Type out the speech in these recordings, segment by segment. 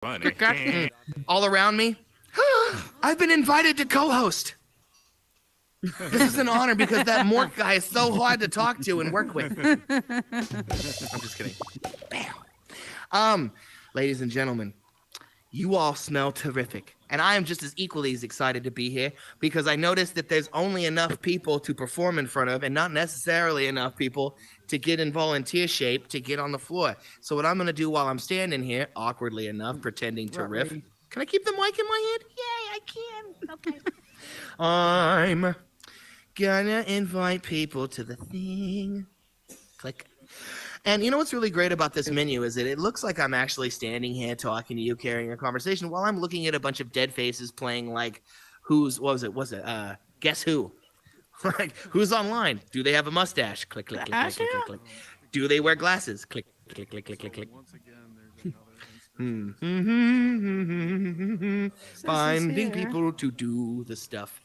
funny. All around me, I've been invited to co-host. This is an honor because that Mork guy is so hard to talk to and work with. I'm just kidding. Bam. Ladies and gentlemen, you all smell terrific. And I am just as equally as excited to be here because I noticed that there's only enough people to perform in front of and not necessarily enough people to get in volunteer shape to get on the floor. So what I'm going to do while I'm standing here, awkwardly enough, pretending to riff. Can I keep the mic in my hand? Yay, I can. Okay. I'm gonna invite people to the thing. Click. And you know what's really great about this menu is that it looks like I'm actually standing here talking to you, carrying a conversation, while I'm looking at a bunch of dead faces playing like Guess Who? Like, who's online? Do they have a mustache? Click, click, click, click, click, click, click. Do they wear glasses? Click, click, click, click, click, click. Finding people to do the stuff.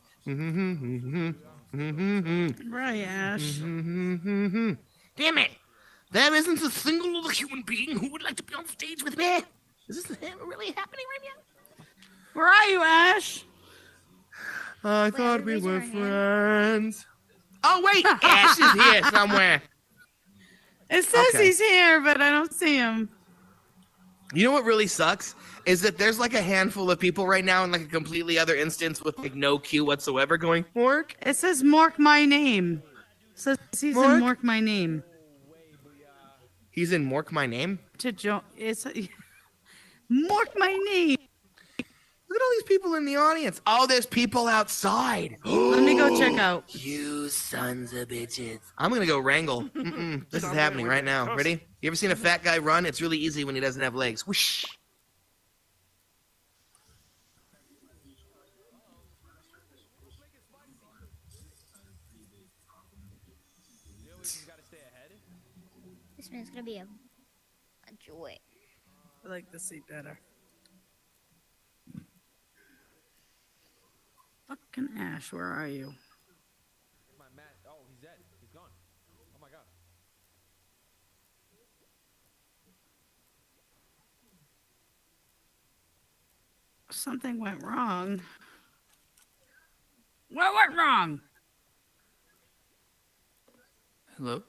Right, Ash. Damn it! There isn't a single other human being who would like to be on stage with me. Is this really happening right now? Where are you, Ash? I thought we were friends. Oh, wait! Ash is here somewhere. It says he's here, but I don't see him. You know what really sucks? Is that there's like a handful of people right now in like a completely other instance with like no cue whatsoever going, Mork? It says Mork My Name. It says he's in Mork My Name. He's in Mork My Name? It's Mork My Name. Look at all these people in the audience. Oh, there's people outside. Let me go check out. You sons of bitches. I'm going to go wrangle. This is happening right now. Ready? You ever seen a fat guy run? It's really easy when he doesn't have legs. Whoosh. This man's gonna be a joy. I like the seat better. Fucking Ash, where are you? Oh, he's dead. He's gone. Oh my god. Something went wrong. What went wrong? Hello?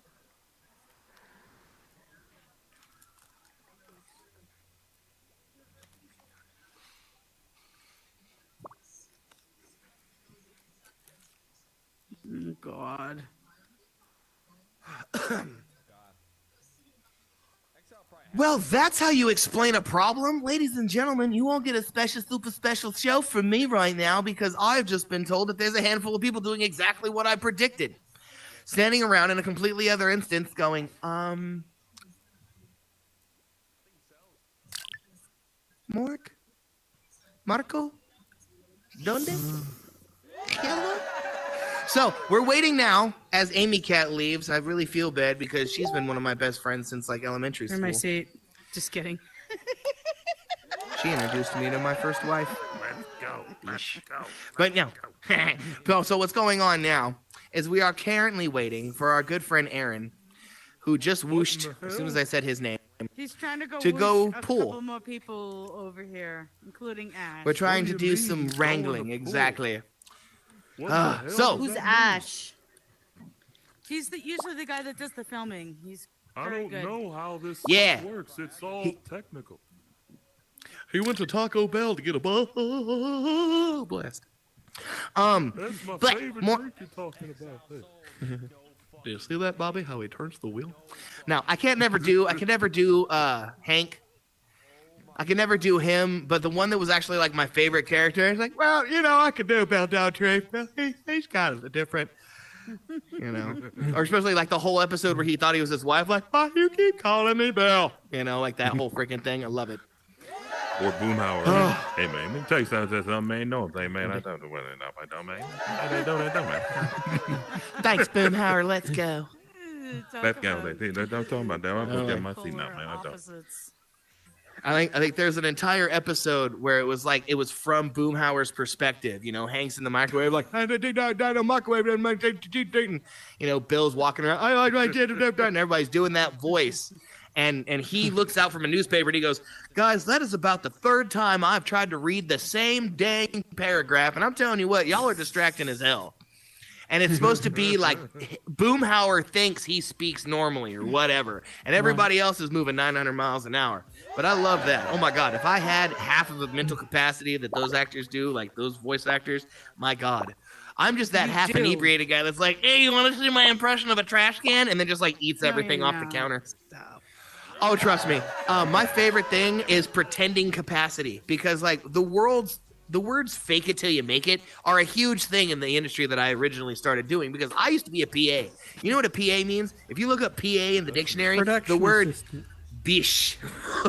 Oh, God. Well, that's how you explain a problem. Ladies and gentlemen, you won't get a special, super special show from me right now because I've just been told that there's a handful of people doing exactly what I predicted. Standing around in a completely other instance going, Mork? Marco? Donde? Hello? So, we're waiting now as Amy Cat leaves. I really feel bad because she's been one of my best friends since like elementary school. In my seat. Just kidding. She introduced me to my first wife. Let's go. Let's go. But no. So what's going on now is we are currently waiting for our good friend Aaron, who just whooshed as soon as I said his name. He's trying to To go a pool. couple more people over here, including Ash. We're trying to do do you some mean, wrangling, going to pool? exactly. What the hell So- does Who's that Ash? He's usually the guy that does the filming. He's mean? I very don't good. know how this Yeah. stuff works. It's all technical. He went to Taco Bell to get a blast. That's my But favorite more- drink you're talking about. Hey. Do you see that, Bobby? How he turns the wheel? Now I can never do Hank. I can never do him, but the one that was actually like my favorite character is like, well, you know, I could do Bell Daltrey. He's kind of different, you know, or especially like the whole episode where he thought he was his wife, like, oh, you keep calling me Bell, you know, like that whole freaking thing. I love it. Or Boomhauer. Hey, man, let me tell you something, man. No thing, man. I don't know what I don't, man. I don't, man. Thanks, Boomhauer. Let's go. Let's go. Don't talk about that. I'm going to get my seat now, man. I don't. Opposites. I think there's an entire episode where it was from Boomhauer's perspective. You know, Hank's in the microwave, like, microwave, you know, Bill's walking around, and everybody's doing that voice. And he looks out from a newspaper and he goes, guys, that is about the third time I've tried to read the same dang paragraph. And I'm telling you what, y'all are distracting as hell. And it's supposed to be like Boomhauer thinks he speaks normally or whatever. And everybody else is moving 900 miles an hour. But I love that. Oh, my God. If I had half of the mental capacity that those actors do, like those voice actors, my God. I'm just that half inebriated guy that's like, hey, you want to see my impression of a trash can? And then just like eats everything off the counter. Stop. Oh, trust me. My favorite thing is pretending capacity because like the words fake it till you make it are a huge thing in the industry that I originally started doing because I used to be a PA. You know what a PA means? If you look up PA in the dictionary, the word bish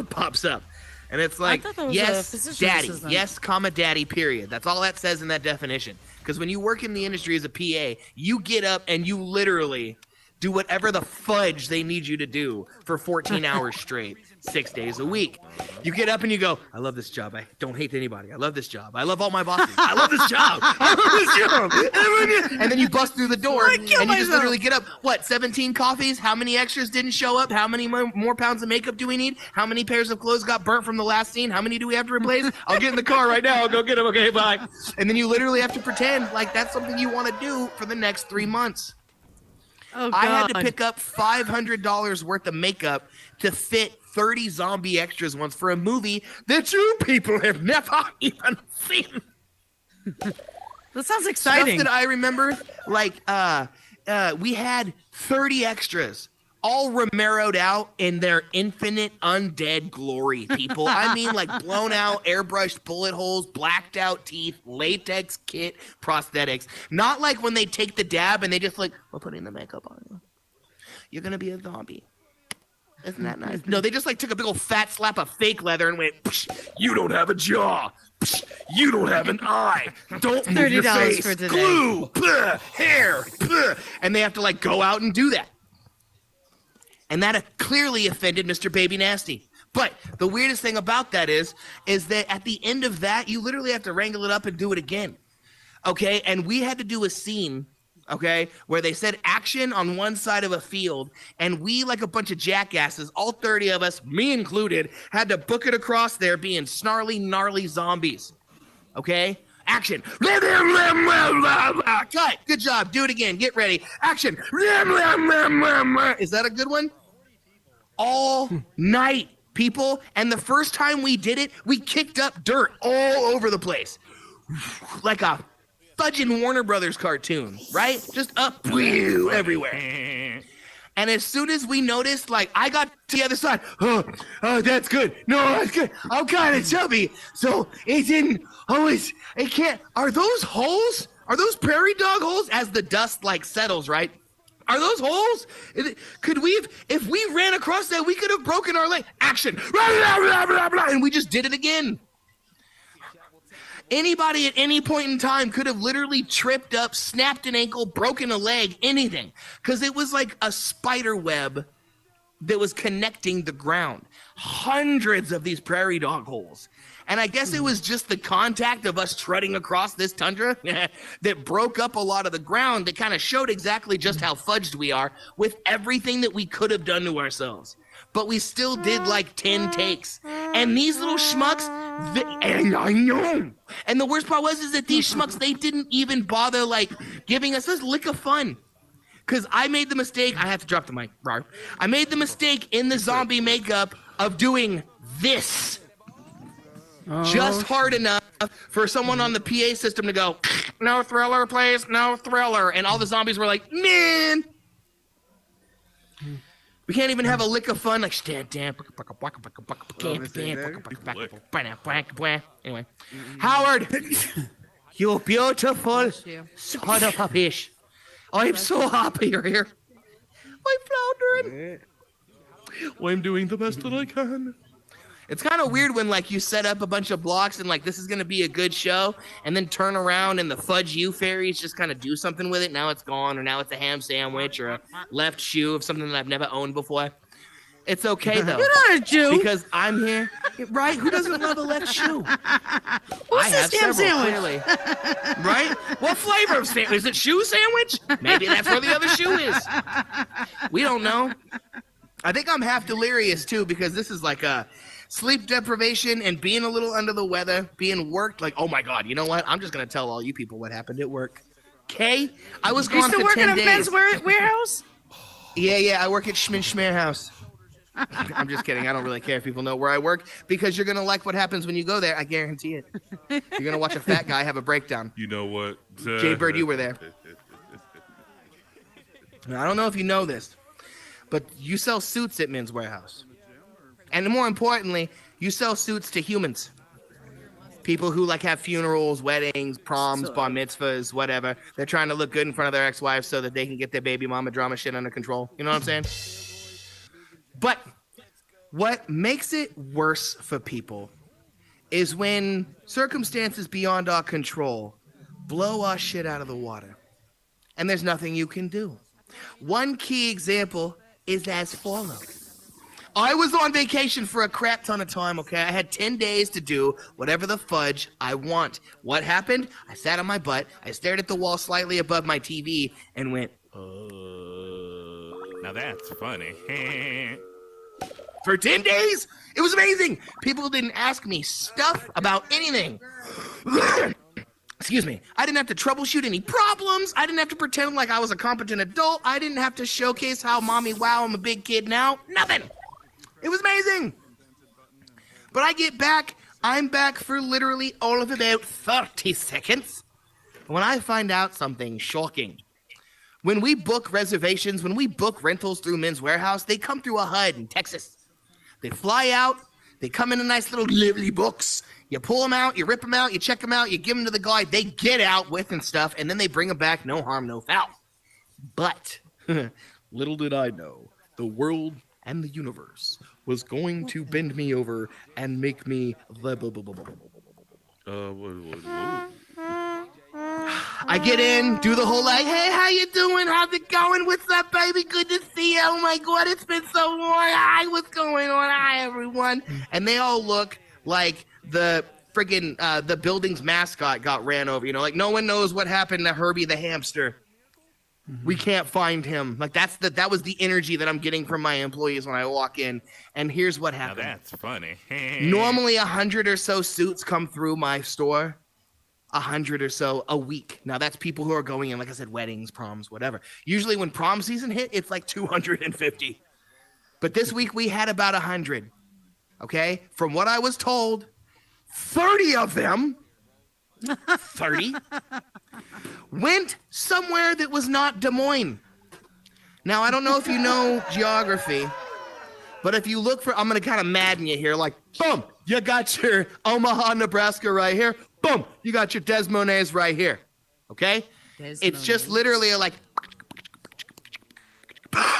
pops up. And it's like, yes, daddy, yes, comma, daddy, period. That's all that says in that definition. Because when you work in the industry as a PA, you get up and you literally do whatever the fudge they need you to do for 14 hours straight, 6 days a week. You get up and you go, I love this job. I don't hate anybody. I love this job. I love all my bosses. I love this job. I love this job. And then you bust through the door and you just literally get up. What, 17 coffees? How many extras didn't show up? How many more pounds of makeup do we need? How many pairs of clothes got burnt from the last scene? How many do we have to replace? I'll get in the car right now. I'll go get them. Okay, bye. And then you literally have to pretend like that's something you want to do for the next 3 months. Oh, I had to pick up $500 worth of makeup to fit 30 zombie extras once for a movie that you people have never even seen. That sounds exciting. Stuff that I remember, like, we had 30 extras, all Romero'd out in their infinite undead glory, people. I mean, like, blown out, airbrushed bullet holes, blacked out teeth, latex kit, prosthetics. Not like when they take the dab and they just like, we're putting the makeup on you. You're going to be a zombie. Isn't that nice? No, they just like took a big old fat slap of fake leather and went, you don't have a jaw. You don't have an eye. Don't move your face. for today. Glue, hair. And they have to like go out and do that. And that clearly offended Mr. Baby Nasty. But the weirdest thing about that is that at the end of that, you literally have to wrangle it up and do it again. Okay? And we had to do a scene, okay, where they said action on one side of a field, and we, like a bunch of jackasses, all 30 of us, me included, had to book it across there being snarly, gnarly zombies. Okay? Action. Cut. Good job. Do it again. Get ready. Action. Is that a good one? All night, people. And the first time we did it, we kicked up dirt all over the place. Like a fudging Warner Brothers cartoon, right? Just up everywhere. And as soon as we noticed, like, I got to the other side. Oh, that's good. No, that's good. I'm kind of chubby. So it didn't always, it can't. Are those holes? Are those prairie dog holes? As the dust, like, settles, right? Are those holes? Could we have, if we ran across that, we could have broken our leg. Action. And we just did it again. Anybody at any point in time could have literally tripped up, snapped an ankle, broken a leg, anything. Because it was like a spider web that was connecting the ground. Hundreds of these prairie dog holes. And I guess it was just the contact of us treading across this tundra that broke up a lot of the ground that kind of showed exactly just how fudged we are with everything that we could have done to ourselves. But we still did like 10 takes. And these little schmucks, and I know. And the worst part is that these schmucks, they didn't even bother like giving us this lick of fun. Because I made the mistake, I have to drop the mic, Rar. I made the mistake in the zombie makeup of doing this. Just hard enough for someone on the PA system to go, no thriller, please, no thriller. And all the zombies were like, man. We can't even have a lick of fun, like stand down. Anyway, Howard, you beautiful son of a fish. I'm so happy you're here. I'm floundering. I'm doing the best that I can. It's kind of weird when, like, you set up a bunch of blocks and, like, this is going to be a good show, and then turn around and the Fudge You fairies just kind of do something with it. Now it's gone, or now it's a ham sandwich or a left shoe of something that I've never owned before. It's okay, though. You're not a Jew. Because I'm here. Right? Who doesn't love a left shoe? What's this ham sandwich? Clearly. Right? What flavor of sandwich? Is it shoe sandwich? Maybe that's where the other shoe is. We don't know. I think I'm half delirious too because this is like a sleep deprivation and being a little under the weather, being worked. Like, oh my God, you know what? I'm just gonna tell all you people what happened at work. Okay, I was You gone still for work 10 in a days. men's warehouse? Yeah, I work at Schminn House. I'm just kidding. I don't really care if people know where I work because you're gonna like what happens when you go there. I guarantee it. You're gonna watch a fat guy have a breakdown. You know what? Jay Bird, you were there. Now, I don't know if you know this, but you sell suits at Men's Warehouse. And more importantly, you sell suits to humans. People who like have funerals, weddings, proms, bar mitzvahs, whatever. They're trying to look good in front of their ex-wives so that they can get their baby mama drama shit under control. You know what I'm saying? But what makes it worse for people is when circumstances beyond our control blow our shit out of the water. And there's nothing you can do. One key example is as follows. I was on vacation for a crap ton of time, okay? I had 10 days to do whatever the fudge I want. What happened? I sat on my butt, I stared at the wall slightly above my TV, and went, Now that's funny. For 10 days? It was amazing. People didn't ask me stuff about anything. Excuse me. I didn't have to troubleshoot any problems. I didn't have to pretend like I was a competent adult. I didn't have to showcase how mommy, wow, I'm a big kid now. Nothing. It was amazing. But I get back. I'm back for literally all of about 30 seconds. When I find out something shocking. When we book reservations, when we book rentals through Men's Warehouse, they come through a HUD in Texas. They fly out. They come in a nice little lovely box. You pull them out, you rip them out, you check them out, you give them to the guy. They get out with and stuff, and then they bring them back, no harm, no foul. But little did I know, the world and the universe was going to bend me over and make me I get in, do the whole like, hey, how you doing? How's it going? What's up, baby? Good to see you. Oh my God, it's been so long. Hi, what's going on? Hi, everyone. And they all look like the friggin' the building's mascot got ran over. You know, like no one knows what happened to Herbie the hamster. We can't find him. Like that was the energy that I'm getting from my employees when I walk in. And here's what happened. Now that's funny. Normally 100 or so suits come through my store. 100 or so a week. Now that's people who are going in, like I said, weddings, proms, whatever. Usually when prom season hit, it's like 250. But this week we had about 100. Okay? From what I was told, 30 of them 30 went somewhere that was not Des Moines. Now, I don't know if you know geography, but if you look for, I'm going to kind of madden you here, like, boom, you got your Omaha, Nebraska right here. Boom, you got your Des Moines right here. Okay? It's just literally like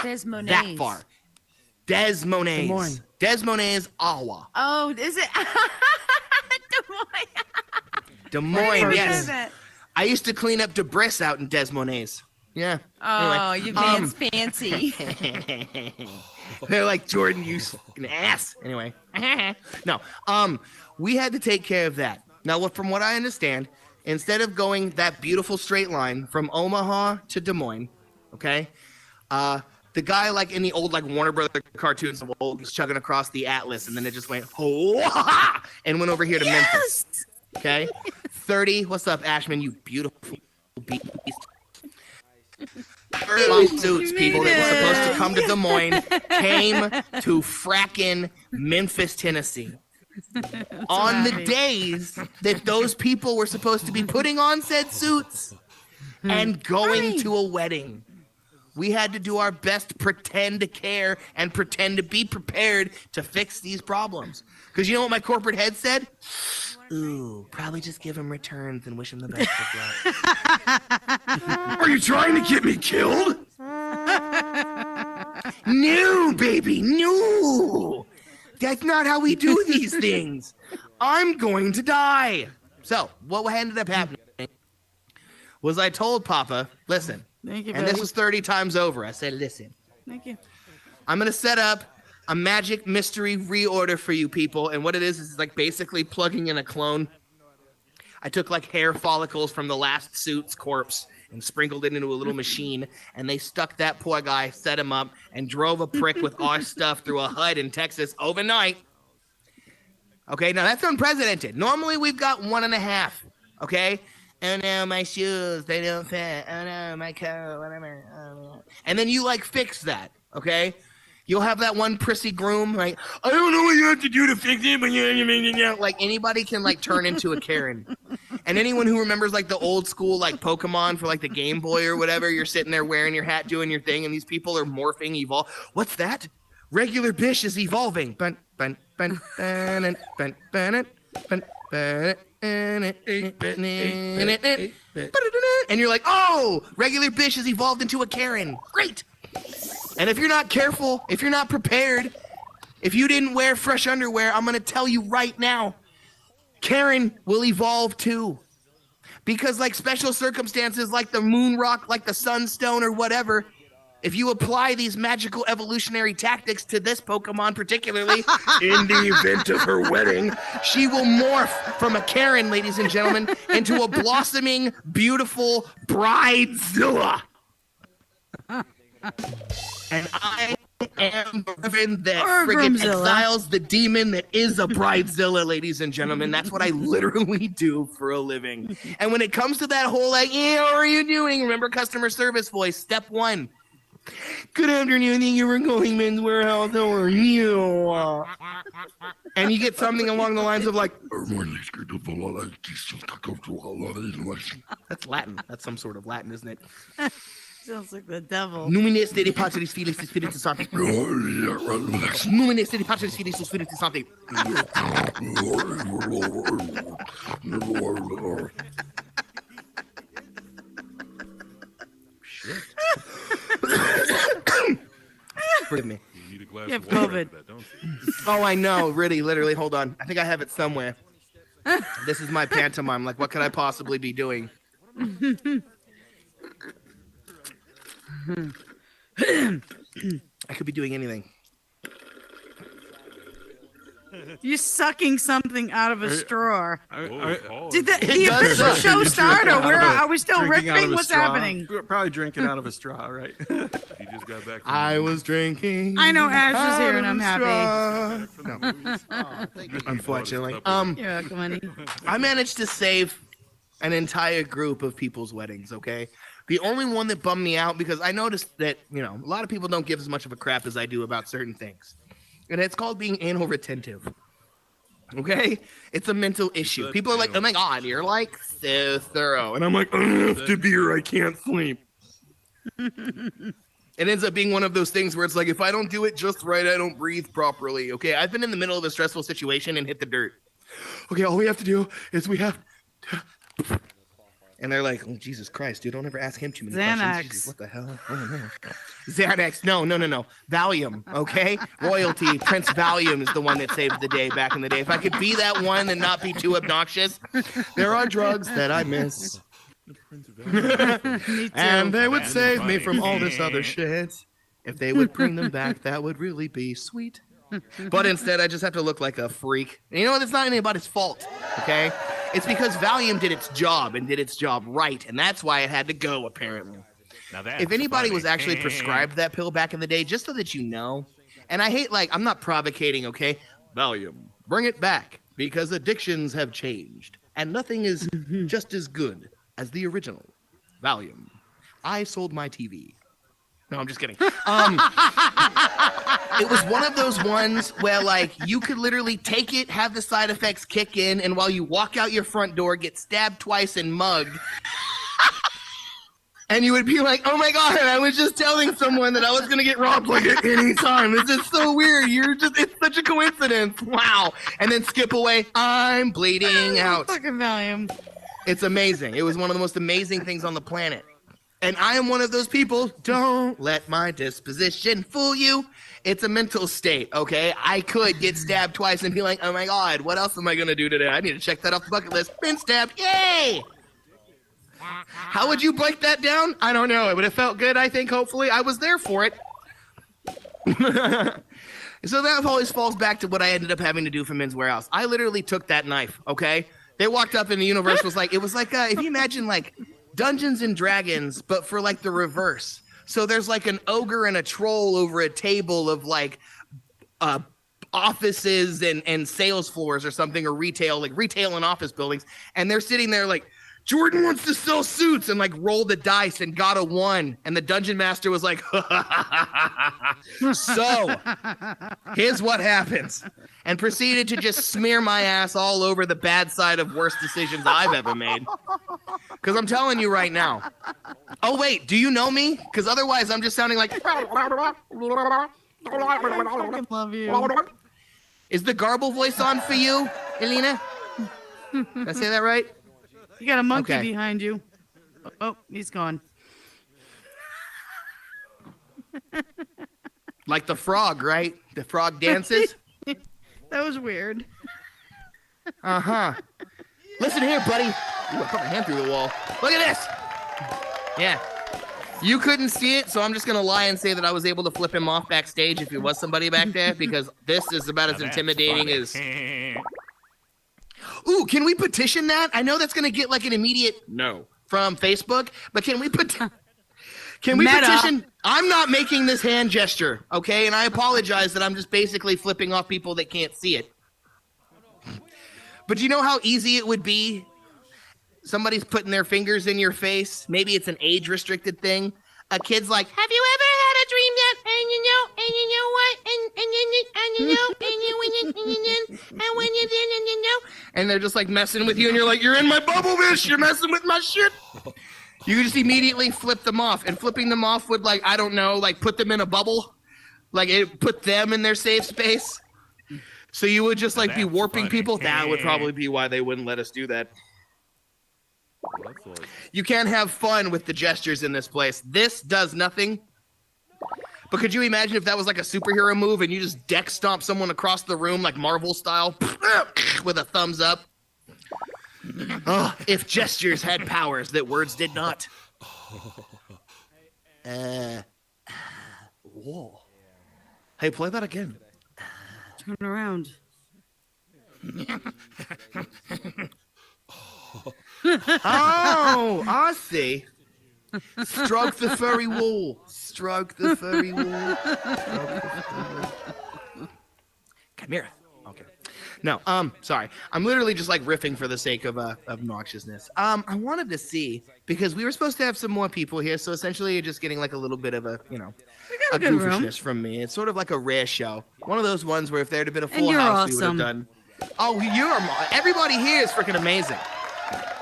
Des Moines. that far. Des Moines. Des Moines, Iowa. Oh, is it? Des Moines, yes. That. I used to clean up debris out in Des Moines. Yeah. Oh, anyway, you man's fancy. They're like, Jordan, you an ass. Anyway. No. We had to take care of that. Now, from what I understand, instead of going that beautiful straight line from Omaha to Des Moines, okay, the guy like in the old like Warner Brother cartoons of old was chugging across the Atlas, and then it just went and went over here to Memphis. Okay, 30. What's up, Ashman? You beautiful beast. 30 suits, people that were supposed to come to Des Moines came to frackin' Memphis, Tennessee. On the days that those people were supposed to be putting on said suits and going to a wedding. We had to do our best to pretend to care and pretend to be prepared to fix these problems. Because you know what my corporate head said? Ooh, probably just give him returns and wish him the best of luck. Are you trying to get me killed? No, baby, no. That's not how we do these things. I'm going to die. So, what ended up happening was I told Papa, listen, Thank you, and this buddy. was 30 times over. I said, listen, Thank you. I'm going to set up a magic mystery reorder for you people. And what it is like basically plugging in a clone. I took like hair follicles from the last suit's corpse and sprinkled it into a little machine, and they stuck that poor guy, set him up, and drove a prick with our stuff through a HUD in Texas overnight. Okay, now that's unprecedented. Normally we've got 1.5. Okay? Oh no, my shoes, they don't fit. Oh no, my coat, whatever. Oh, no. And then you like fix that, okay? You'll have that one prissy groom, like, I don't know what you have to do to fix it, but yeah. Like anybody can like turn into a Karen. And anyone who remembers like the old school like Pokemon for like the Game Boy or whatever, you're sitting there wearing your hat, doing your thing, and these people are morphing, evolve. What's that? Regular Bish is evolving. And you're like, oh, Regular Bish has evolved into a Karen. Great. And if you're not careful, if you're not prepared, if you didn't wear fresh underwear, I'm going to tell you right now, Karen will evolve too. Because like special circumstances like the moon rock, like the sunstone or whatever, if you apply these magical evolutionary tactics to this Pokemon particularly, in the event of her wedding, she will morph from a Karen, ladies and gentlemen, into a blossoming, beautiful Bridezilla. And I am the Reverend that friggin' exiles the demon that is a Bridezilla, ladies and gentlemen. That's what I literally do for a living. And when it comes to that whole like, yeah, how are you doing? Remember customer service voice, step 1. Good afternoon, thank you for calling Men's Warehouse. How are you? And you get something along the lines of like, that's Latin. That's some sort of Latin, isn't it? Sounds like the devil. Numines de patris filii spiritus sancti. Numines de patris filii spiritus sancti. Shit. Forgive me. You need a glass You have of water COVID. after that, don't you? Oh, I know. Really, literally. Hold on. I think I have it somewhere. This is my pantomime. Like, what could I possibly be doing? I could be doing anything. You're sucking something out of a straw. Oh, Did the does official suck. show start, or are we still Drinking out of ripping? a What's straw. happening? We're probably drinking out of a straw, right? you just got back from I was drinking. I know Ash is here, and I'm happy. Unfortunately. You're welcome, honey. I managed to save an entire group of people's weddings, okay? The only one that bummed me out, because I noticed that, you know, a lot of people don't give as much of a crap as I do about certain things. And it's called being anal retentive. Okay? It's a mental issue. People are like, oh my God, you're like so thorough. And I'm like, after beer, I can't sleep. It ends up being one of those things where it's like, if I don't do it just right, I don't breathe properly. Okay? I've been in the middle of a stressful situation and hit the dirt. Okay, all we have to do is we have to... And they're like, oh, Jesus Christ, dude, don't ever ask him too many Xanax. questions. Jesus, what the hell? Oh, no. Xanax. No. Valium, okay? Royalty. Prince Valium is the one that saved the day back in the day. If I could be that one and not be too obnoxious, there are drugs that I miss. And they would save me from all this other shit. If they would bring them back, that would really be sweet. But instead, I just have to look like a freak. And you know what? It's not anybody's fault, okay? It's because Valium did its job and did its job right, and that's why it had to go, apparently. Now that's If anybody funny. was actually prescribed that pill back in the day, just so that you know, and I hate, like, I'm not provocating, okay? Valium, bring it back, because addictions have changed, and nothing is just as good as the original. Valium. I sold my TV. No, I'm just kidding. It was one of those ones where, like, you could literally take it, have the side effects kick in, and while you walk out your front door, get stabbed twice and mugged. And you would be like, oh my God, I was just telling someone that I was going to get robbed like at any time. This is so weird. It's such a coincidence. Wow. And then skip away. I'm bleeding out. Fucking Valium. It's amazing. It was one of the most amazing things on the planet. And I am one of those people. Don't let my disposition fool you. It's a mental state, okay? I could get stabbed twice and be like, oh my God, what else am I going to do today? I need to check that off the bucket list. Been stabbed. Yay! How would you break that down? I don't know. It would have felt good, I think, hopefully. I was there for it. So that always falls back to what I ended up having to do for Men's Warehouse. I literally took that knife, okay? They walked up and the universe was like, it was like, if you imagine like Dungeons and Dragons, but for like the reverse. So there's like an ogre and a troll over a table of like offices and sales floors or something, or retail and office buildings. And they're sitting there like, Jordan wants to sell suits, and like rolled the dice and got a 1. And the dungeon master was like, so here's what happens. And proceeded to just smear my ass all over the bad side of worst decisions I've ever made. Because I'm telling you right now. Oh, wait, do you know me? Because otherwise I'm just sounding like. I love you. Is the garble voice on for you, Elena? Did I say that right? You got a monkey Okay. behind you. Oh, he's gone. Like the frog, right? The frog dances? That was weird. Uh-huh. Listen here, buddy. Ooh, I put my hand through the wall. Look at this. Yeah. You couldn't see it, so I'm just going to lie and say that I was able to flip him off backstage if there was somebody back there, because this is about as intimidating as... Ooh, can we petition that? I know that's going to get like an immediate no from Facebook, but can we petition? I'm not making this hand gesture, okay? And I apologize that I'm just basically flipping off people that can't see it. But you know how easy it would be? Somebody's putting their fingers in your face. Maybe it's an age-restricted thing. A kid's like, have you ever had a dream that, and you know what, and you know, and they're just like messing with you, and you're like, you're in my bubble, bitch, you're messing with my shit. You just immediately flip them off, and flipping them off would, like, I don't know, like put them in a bubble, like it put them in their safe space. So you would just like be warping people. That would probably be why they wouldn't let us do that. You can't have fun with the gestures in this place. This does nothing. But could you imagine if that was like a superhero move and you just deck stomp someone across the room like Marvel style with a thumbs up? Oh, if gestures had powers that words did not. Whoa. Hey, play that again. Turn around. Oh, I see. Stroke the furry wall. Stroke the furry wall. Chimera. Okay. No, sorry. I'm literally just like riffing for the sake of obnoxiousness. I wanted to see, because we were supposed to have some more people here, so essentially you're just getting like a little bit of a, you know, a good room. goofishness from me. It's sort of like a rare show. One of those ones where if there had been a full you're house, we would have awesome. done. Oh, everybody here is freaking amazing.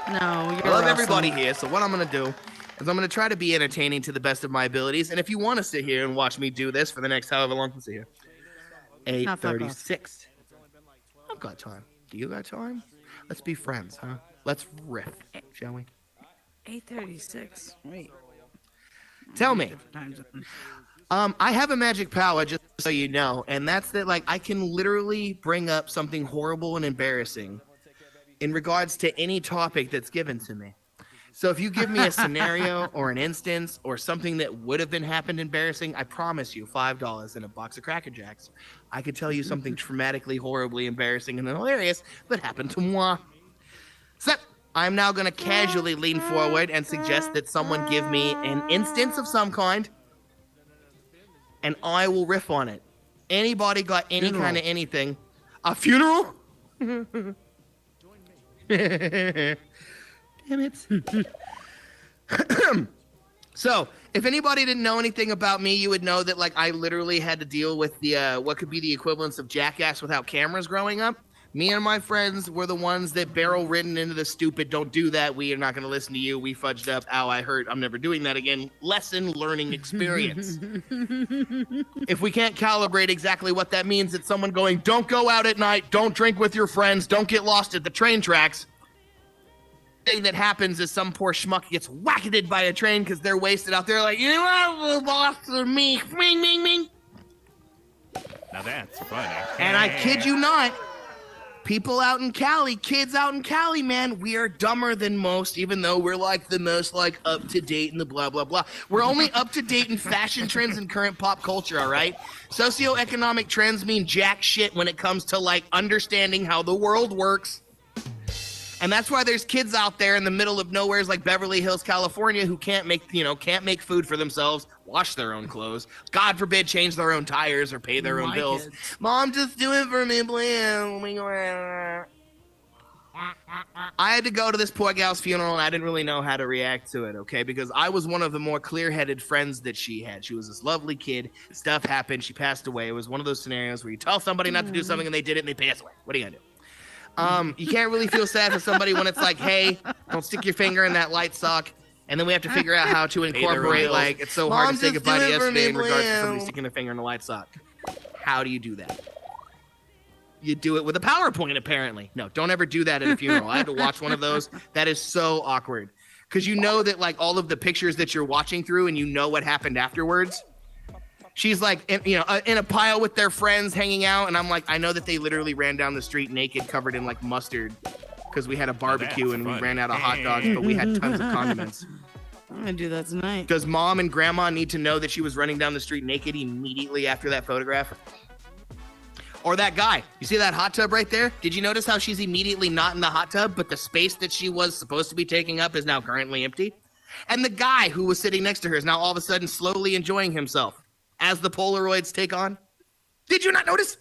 No, I you're love awesome. everybody here, so what I'm going to do is I'm going to try to be entertaining to the best of my abilities, and if you want to sit here and watch me do this for the next however long you sit here. 8:36. I've got time. Do you got time? Let's be friends, huh? Let's riff, shall we? 8:36. Wait. Tell me. Time zone. I have a magic power, just so you know, and that's that, like, I can literally bring up something horrible and embarrassing in regards to any topic that's given to me. So if you give me a scenario or an instance or something that would have been happened embarrassing, I promise you $5 and a box of Cracker Jacks. I could tell you something traumatically, horribly embarrassing and hilarious that happened to moi. So I'm now going to casually lean forward and suggest that someone give me an instance of some kind, and I will riff on it. Anybody got any kind of anything? A funeral? Damn it. So, if anybody didn't know anything about me, you would know that, like, I literally had to deal with the what could be the equivalence of Jackass without cameras growing up. Me and my friends were the ones that barrel-ridden into the stupid, don't do that, we are not going to listen to you, we fudged up, ow, I hurt, I'm never doing that again, lesson learning experience. If we can't calibrate exactly what that means, it's someone going, don't go out at night, don't drink with your friends, don't get lost at the train tracks. Thing that happens is some poor schmuck gets whacketed by a train because they're wasted out there like, you know what, lost to me, ming, ming, ming. Now that's funny. And I kid you not, people out in Cali, kids out in Cali, man, we are dumber than most, even though we're like the most like up to date in the blah, blah, blah. We're only up to date in fashion trends and current pop culture, all right? Socioeconomic trends mean jack shit when it comes to like understanding how the world works. And that's why there's kids out there in the middle of nowheres like Beverly Hills, California, who can't make food for themselves, wash their own clothes, God forbid, change their own tires or pay their own My bills. kids. Mom, just do it for me, please. I had to go to this poor gal's funeral, and I didn't really know how to react to it, okay? Because I was one of the more clear-headed friends that she had. She was this lovely kid. Stuff happened. She passed away. It was one of those scenarios where you tell somebody not to do something, and they did it, and they pass away. What are you gonna do? You can't really feel sad for somebody when it's like, hey, don't stick your finger in that light sock. And then we have to figure out how to incorporate, like, it's so hard to say goodbye to yesterday in regards to somebody sticking their finger in the light sock. How do you do that? You do it with a PowerPoint, apparently. No, don't ever do that at a funeral. I had to watch one of those. That is so awkward. Because you know that, like, all of the pictures that you're watching through and you know what happened afterwards. She's, like, in a pile with their friends hanging out. And I'm like, I know that they literally ran down the street naked, covered in, like, mustard. Because we had a barbecue and we ran out of hot dogs, but we had tons of condiments. I'm gonna do that tonight. Does mom and grandma need to know that she was running down the street naked immediately after that photograph? Or that guy. You see that hot tub right there? Did you notice how she's immediately not in the hot tub, but the space that she was supposed to be taking up is now currently empty? And the guy who was sitting next to her is now all of a sudden slowly enjoying himself as the Polaroids take on. Did you not notice?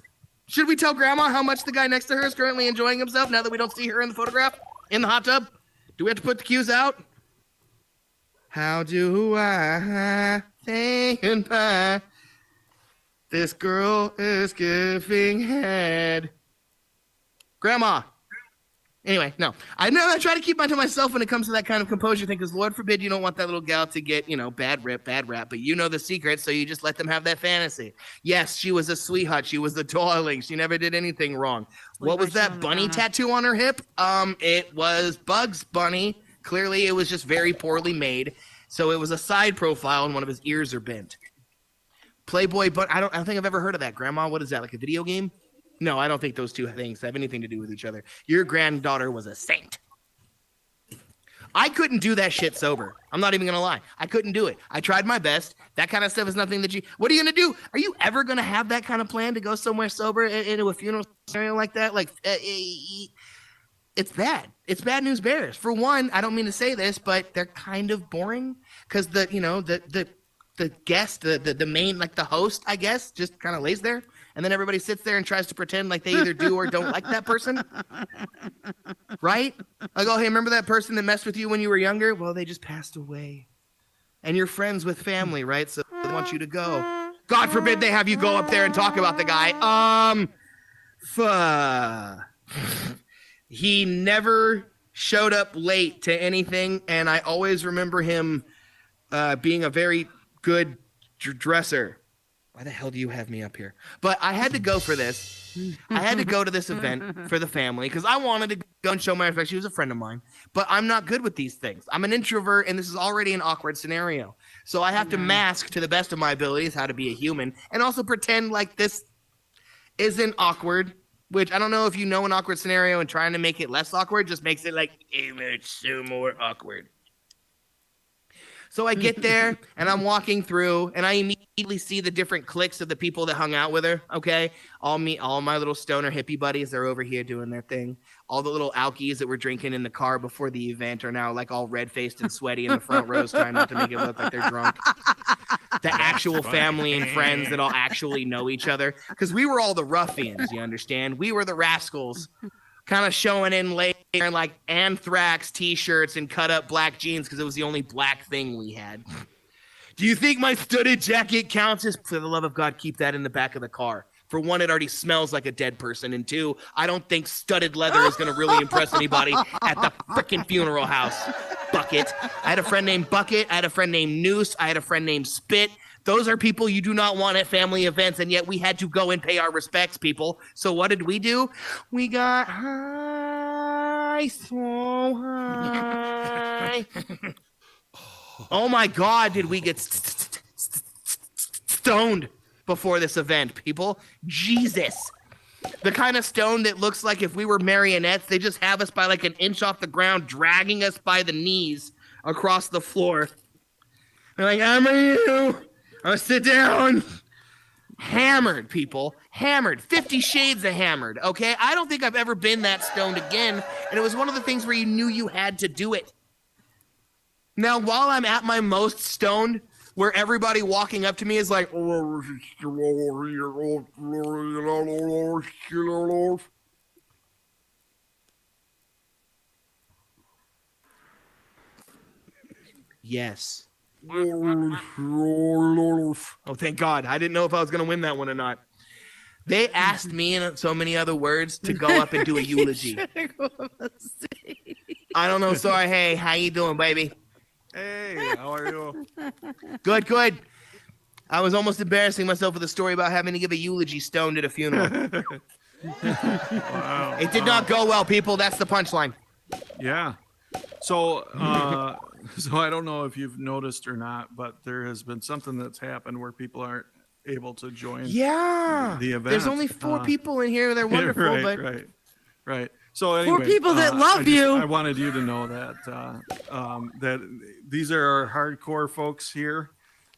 Should we tell grandma how much the guy next to her is currently enjoying himself now that we don't see her in the photograph? In the hot tub? Do we have to put the cues out? How do I say goodbye? This girl is giving head. Grandma. Anyway, no. I try to keep to myself when it comes to that kind of composure thing, because Lord forbid you don't want that little gal to get, bad rap, but you know the secret, so you just let them have that fantasy. Yes, she was a sweetheart. She was a darling. She never did anything wrong. What was that bunny tattoo on her hip? It was Bugs Bunny. Clearly, it was just very poorly made. So it was a side profile, and one of his ears are bent. Playboy, but I don't think I've ever heard of that. Grandma, what is that, like a video game? No, I don't think those two things have anything to do with each other. Your granddaughter was a saint. I couldn't do that shit sober. I'm not even going to lie. I couldn't do it. I tried my best. That kind of stuff is nothing that what are you going to do? Are you ever going to have that kind of plan to go somewhere sober into a funeral scenario like that? Like, it's bad. It's bad news bears. For one, I don't mean to say this, but they're kind of boring because the guest, the main, like the host, I guess, just kind of lays there. And then everybody sits there and tries to pretend like they either do or don't like that person. Right? Like, oh, hey, remember that person that messed with you when you were younger? Well, they just passed away. And you're friends with family, right? So they want you to go. God forbid they have you go up there and talk about the guy. He never showed up late to anything. And I always remember him being a very good dresser. Why the hell do you have me up here? But I had to go for this. I had to go to this event for the family because I wanted to go and show my respect. She was a friend of mine, but I'm not good with these things. I'm an introvert, and this is already an awkward scenario. So I have to mask to the best of my abilities how to be a human and also pretend like this isn't awkward, which I don't know if you know an awkward scenario and trying to make it less awkward just makes it like much so more awkward. So I get there, and I'm walking through, and I immediately see the different cliques of the people that hung out with her, okay? All my little stoner hippie buddies, they're over here doing their thing. All the little alkies that were drinking in the car before the event are now, like, all red-faced and sweaty in the front rows, trying not to make it look like they're drunk. The actual family and friends that all actually know each other. Because we were all the ruffians, you understand? We were the rascals. Kind of showing in later in like Anthrax t-shirts and cut up black jeans because it was the only black thing we had. Do you think my studded jacket counts? For the love of God, keep that in the back of the car. For one, it already smells like a dead person. And two, I don't think studded leather is going to really impress anybody at the freaking funeral house. Bucket. I had a friend named Bucket. I had a friend named Noose. I had a friend named Spit. Those are people you do not want at family events, and yet we had to go and pay our respects, people. So what did we do? We got high, so high. Oh my God, did we get stoned before this event, people? Jesus. The kind of stone that looks like if we were marionettes, they just have us by like an inch off the ground, dragging us by the knees across the floor. They're like, I'm you. Sit down. hammered, people. Hammered. 50 Shades of hammered, okay? I don't think I've ever been that stoned again, and it was one of the things where you knew you had to do it. Now, while I'm at my most stoned, where everybody walking up to me is like, yes. Oh, thank God. I didn't know if I was going to win that one or not. They asked me in so many other words to go up and do a eulogy. I don't know. Sorry. Hey, how you doing, baby? Hey, how are you? Good, good. I was almost embarrassing myself with a story about having to give a eulogy stoned at a funeral. Wow. It did not go well, people. That's the punchline. Yeah. So, so I don't know if you've noticed or not, but there has been something that's happened where people aren't able to join. Yeah. The event. There's only 4 people in here. They're wonderful, right, right. So anyway, 4 people that love you. I wanted you to know that that these are our hardcore folks here,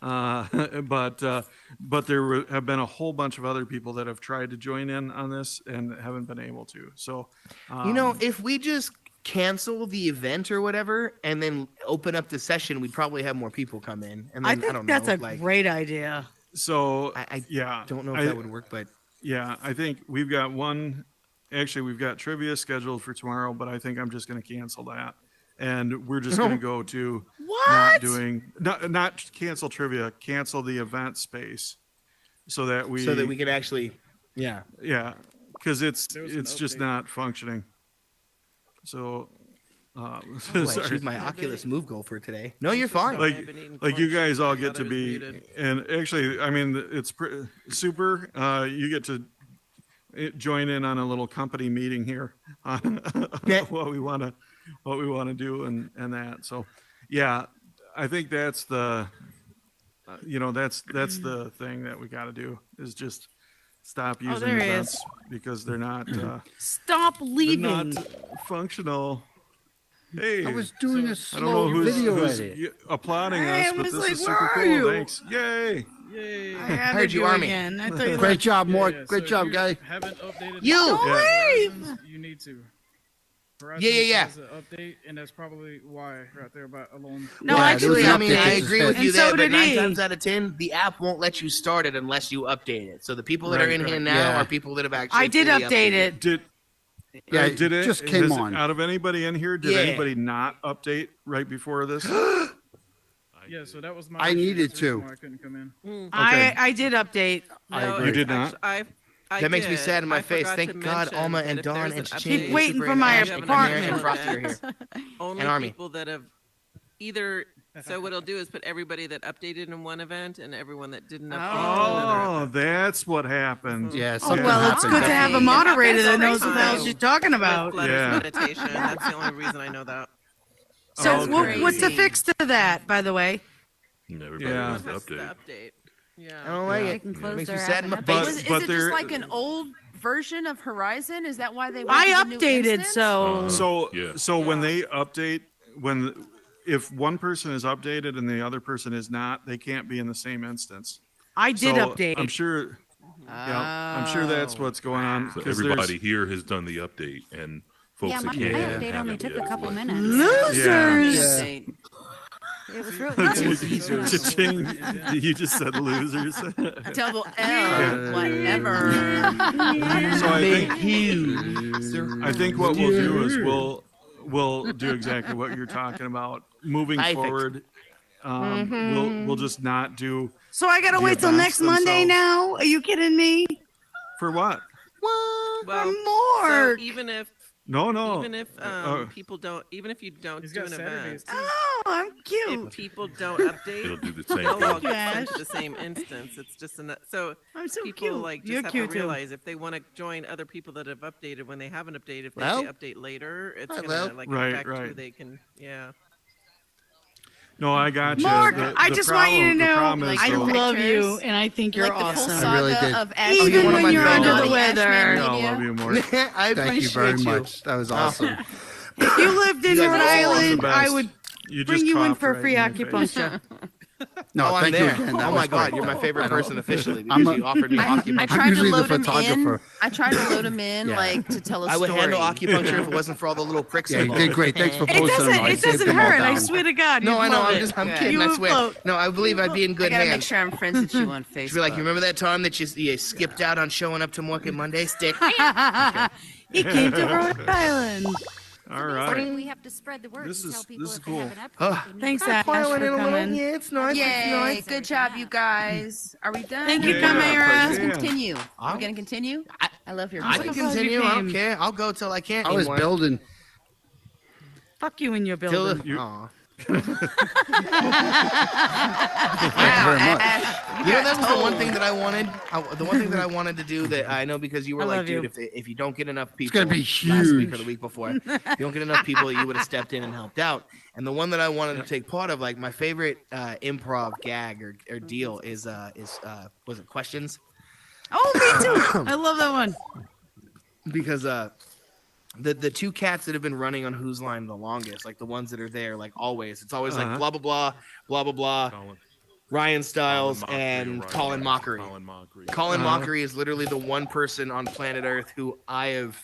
but there have been a whole bunch of other people that have tried to join in on this and haven't been able to. So, if we just cancel the event or whatever and then open up the session, we'd probably have more people come in. And then, I think don't that's know, a great idea. So I yeah, don't know if that would work, but yeah, I think we've got one. Actually, we've got trivia scheduled for tomorrow, but I think I'm just going to cancel that, and we're just going to go to not cancel trivia, cancel the event space, so that we can actually, yeah, because it's just not functioning. So, I choose my Oculus Move goal for today. No, you're fine. like you guys all get to be, and actually, I mean, it's super. You get to join in on a little company meeting here on what we want to do and that. So, yeah, I think that's the, that's the thing that we got to do is just stop using events because they're not. Stop leaving. They're not functional. Hey, I was doing a I don't slow know video who's edit. applauding I us, but was this like, is where super are cool. you? Thanks. Yay. I had Heard to you, do Army. again. I thought you Great job, Mork. Yeah, Great so job, if guy. Haven't updated You! the Don't Horizons, you need to. Horizons Yeah. has an update, and that's probably why right there about alone. No, Yeah, actually, there I was mean, an I update. agree with And you so there, but did 9 he. times out of 10, the app won't let you start it unless you update it. So the people that are in here now Yeah. are people that have actually. I did fully update updated. it. Yeah, Did it just came has- on. Out of anybody in here, did Yeah. anybody not update right before this? Yeah, so that was my. I issue. needed That's the reason to. why I couldn't come in. I did update. I No, agree. You did not? I That makes me did. sad in my I face. forgot Thank to God mention Alma that and if Dawn there's and an Shane update, Keep waiting Super for and my Ash and Amir apartment. and Frosty are here. only and Army. people that have either. So what it'll do is put everybody that updated in one event and everyone that didn't update in another. Oh, that's what happened. Yeah, Oh, something well, it's happened. good to have a Yeah. moderator that Yeah. knows what the hell she's talking With about. Flutter's Yeah. meditation. That's the only reason I know that. So, Oh, okay. what's the fix to that, by the way? Everybody Yeah. wants to That's the update. update. Yeah. I don't like They it. can It close makes me their sad in my app face. But- Is but it there- just like an old version of Horizon? Is that why they went I to the new updated, instance? so So Yeah. so when they update, if one person is updated and the other person is not, they can't be in the same instance. I did So update. I'm sure. Yeah, I'm sure that's what's going on. So 'cause everybody here has done the update, and folks Yeah, my that can't update haven't only took yet. a couple minutes. Losers. Yeah. It was really Cha-ching. You just said losers. Double L, whatever. So I think what we'll do is we'll do exactly what you're talking about. Moving Perfect. forward, we'll just not do So I gotta The wait till events next Monday themselves. now? Are you kidding me? for what? Well, More. so even if No. even if people don't, even if you don't He's do got an Saturdays event, too. Oh, I'm if cute. people don't update, It'll do the same they'll all thing. get sent to Gosh. the same instance. It's just so I'm so people cute. like just You're have cute to too. realize if they want to join other people that have updated when they haven't updated, if they Well. say update later, it's gonna well. like Right, affect who right. they can. Yeah. No, I got you. Mark, The- I the just want you to problem- the know problem is, I though- love you Pictures. and I think you're Like the full awesome. saga I really did. of Ash. Even one of when my you're under the favorite. weather. I love you more. I Thank you appreciate very much. That was awesome. If you lived in You guys Rhode are all the Island, I best. would You bring just you in coughed for right free in my face. acupuncture. No, I'm thank there. you again. That Oh was my God, great. you're my favorite person officially I'm because a- you offered me I acupuncture. tried to usually the load him in. photographer. I tried to load him in, Yeah. like, to tell a I would story. handle acupuncture if it wasn't for all the little pricks Yeah, you involved. did great. Thanks for It posting doesn't. them. I It saved doesn't them all hurt. I down. swear to God. No, you'd I know. love I'm it. just. I'm Good. kidding. You I would swear. float. No, I believe I'd be in I good gotta make hands. sure I'm friends with you on Facebook. She'd be like, you remember that time that you skipped out on showing up to Mork Monday? Stick. He came to Rhode Island. All right. We have to spread the word This to is- tell people this is if they have cool. an episode. Oh, they need Thanks, to- Ash, piling for in a little. coming. Yeah, it's nice. It's Yay! nice. Good job, you guys. Are we done? Thank you, Yeah, Chimera. Let's yeah. continue. We're I'll- gonna continue. I love your I voice. can so glad you continue. I don't came. care. I'll go till I can't I was anymore. building. Fuck you in your Till building. the, aw. Thank you very much. You know, that was the one thing that I wanted. The one thing that I wanted to do that I know because you were I like, love you. dude, if you don't get enough people, gonna be last week or huge. the week before, if you don't get enough people, you would have stepped in and helped out. And the one that I wanted to take part of, like my favorite improv gag or deal is was it questions? Oh, me too. I love that one. Because the two cats that have been running on Who's Line the longest, like the ones that are there, like always, it's always like blah blah blah blah blah blah. Ryan Stiles and Colin Mockery. Colin Mockery is literally the one person on planet Earth who I have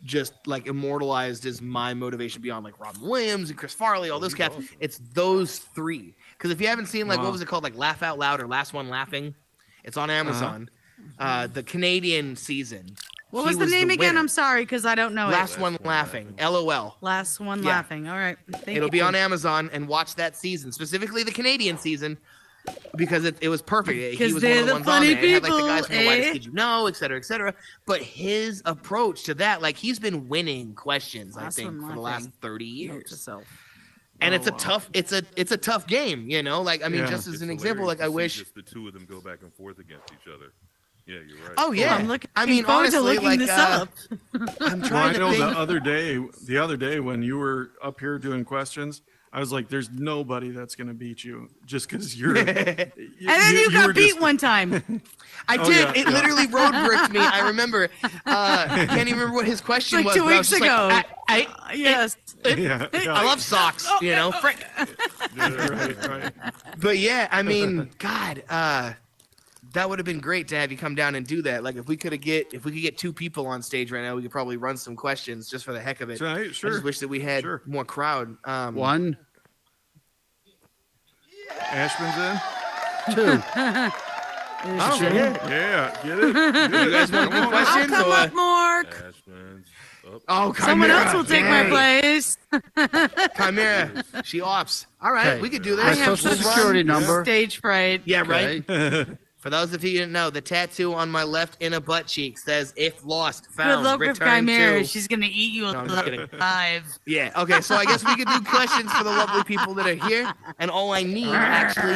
just like immortalized as my motivation beyond like Robin Williams and Chris Farley, all those cats. It's those three. Because if you haven't seen like what was it called, like Laugh Out Loud or Last One Laughing, it's on Amazon. The Canadian season. What he was the name again? winner. I'm sorry, because I don't know Last it. One Laughing. LOL. Last one Yeah. laughing. All right. Thank It'll you. be on Amazon and watch that season, specifically the Canadian season, because it was perfect. He Because was they're one of the the ones on funny there. It had like the people, guys from the Whitest eh? Kid You Know, et cetera, et cetera. But his approach to that, like he's been winning questions, Last I think, One for the last Laughing. 30 Note years. to self. And it's a tough game, you know. Like I mean, Yeah. just as It's an example, like hilarious I to see wish. just the two of them go back and forth against each other. Yeah, you're right. Oh yeah, I'm looking I mean, forward to honestly, looking like this up. I'm Well, I trying know to the think. other day when you were up here doing questions, I was like, "There's nobody that's gonna beat you just because you're." And then you were got beat just- one time. I Oh, did. yeah, It yeah. literally road bricked me. I remember. Can't even remember what his question Like was. 2 but I was weeks just ago. Like, Yes. Yeah, I love socks, you know. Frick. right. But yeah, I mean, God, that would have been great to have you come down and do that. Like if we could get two people on stage right now, we could probably run some questions just for the heck of it. Right, I sure. just wish that we had Sure. more crowd. One, Ashman's two. Oh, yeah. in. Yeah, get it. You guys want to do I'll questions? come or- up, Mark. Ashman's up. Oh, Someone Chimera. else will take my Dang. place. Chimera, she ops. All right, Okay. we could do My this. have social We'll run- security number. Stage fright. Yeah, right. Okay. For those of you who didn't know, the tattoo on my left inner butt cheek says "If lost, found, Good luck with return Chimera. to." She's gonna eat you No, I'm just kidding. alive. Yeah. Okay. So I guess we could do questions for the lovely people that are here, and all I need actually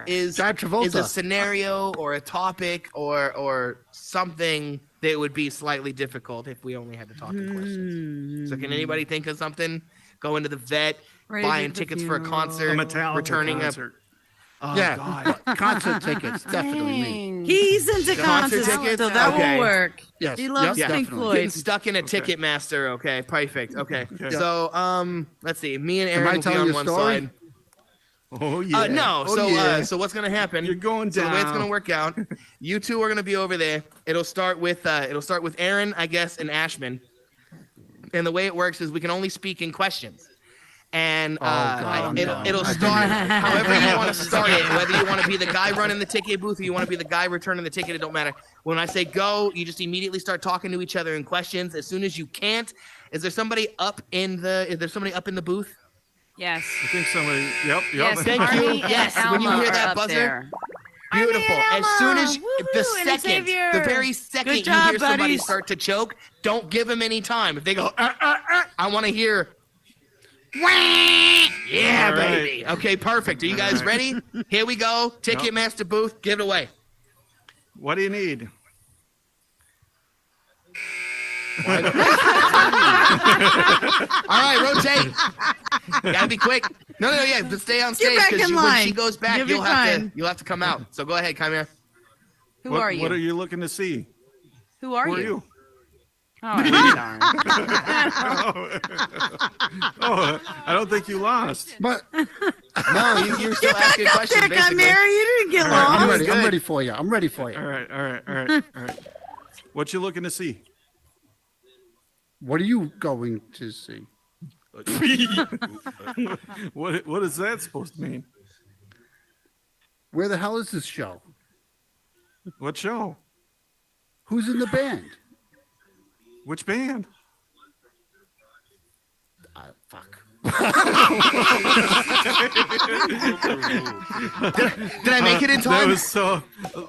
is John Travolta. is a scenario or a topic or something that would be slightly difficult if we only had to talk in questions. So can anybody think of something? Go into the vet, Rage buying at the tickets for a funeral. A concert, Metallica returning concert. Oh, Yeah. God. Concert tickets, definitely me. He's into Concert concerts, tickets? so that Okay. will work. Yes. He loves yep, Pink definitely. Floyd. Getting stuck in a Ticketmaster. Okay, perfect. Okay. Okay. So let's see. Me and Am Aaron I will be telling on you a one story? side. Oh yeah. No. Oh, so yeah. so what's gonna happen? You're going So the way it's down. gonna work out, you two are gonna be over there. It'll start with Aaron, I guess, and Ashman. And the way it works is we can only speak in questions. And God, no. it'll start however you want to start it. Whether you want to be the guy running the ticket booth or you want to be the guy returning the ticket, it don't matter. When I say go, you just immediately start talking to each other in questions. As soon as you can't, is there somebody up in the booth? Yes. I think somebody. Yep. Yes. Thank Arnie you. and Yes, when Alma you hear are that up buzzer, there. Beautiful. As soon as the Woohoo, and second, Xavier. the very second Good you job, hear somebody buddies. start to choke, don't give them any time. If they go, I want to hear. Yeah, All right. baby. Okay, perfect. Are you guys ready? Here we go. Ticketmaster booth. Give it away. What do you need? All right, rotate. Gotta be quick. No, yeah, but stay on stage back because in when line. she goes back, Give you'll your have time. to come out. So go ahead, come here. Who what, are you? What are you looking to see? Who are Who are you? you? Oh, darn. Oh, I don't think you lost. But No, you're still asking There, questions, basically. Chimera, you didn't get All right, lost. I'm ready. good. I'm ready for you. I'm ready for you. All right, all right, all right, all right. What you looking to see? What are you going to see? What is that supposed to mean? Where the hell is this show? What show? Who's in the band? Which band? Fuck. Did I make it in That time? was so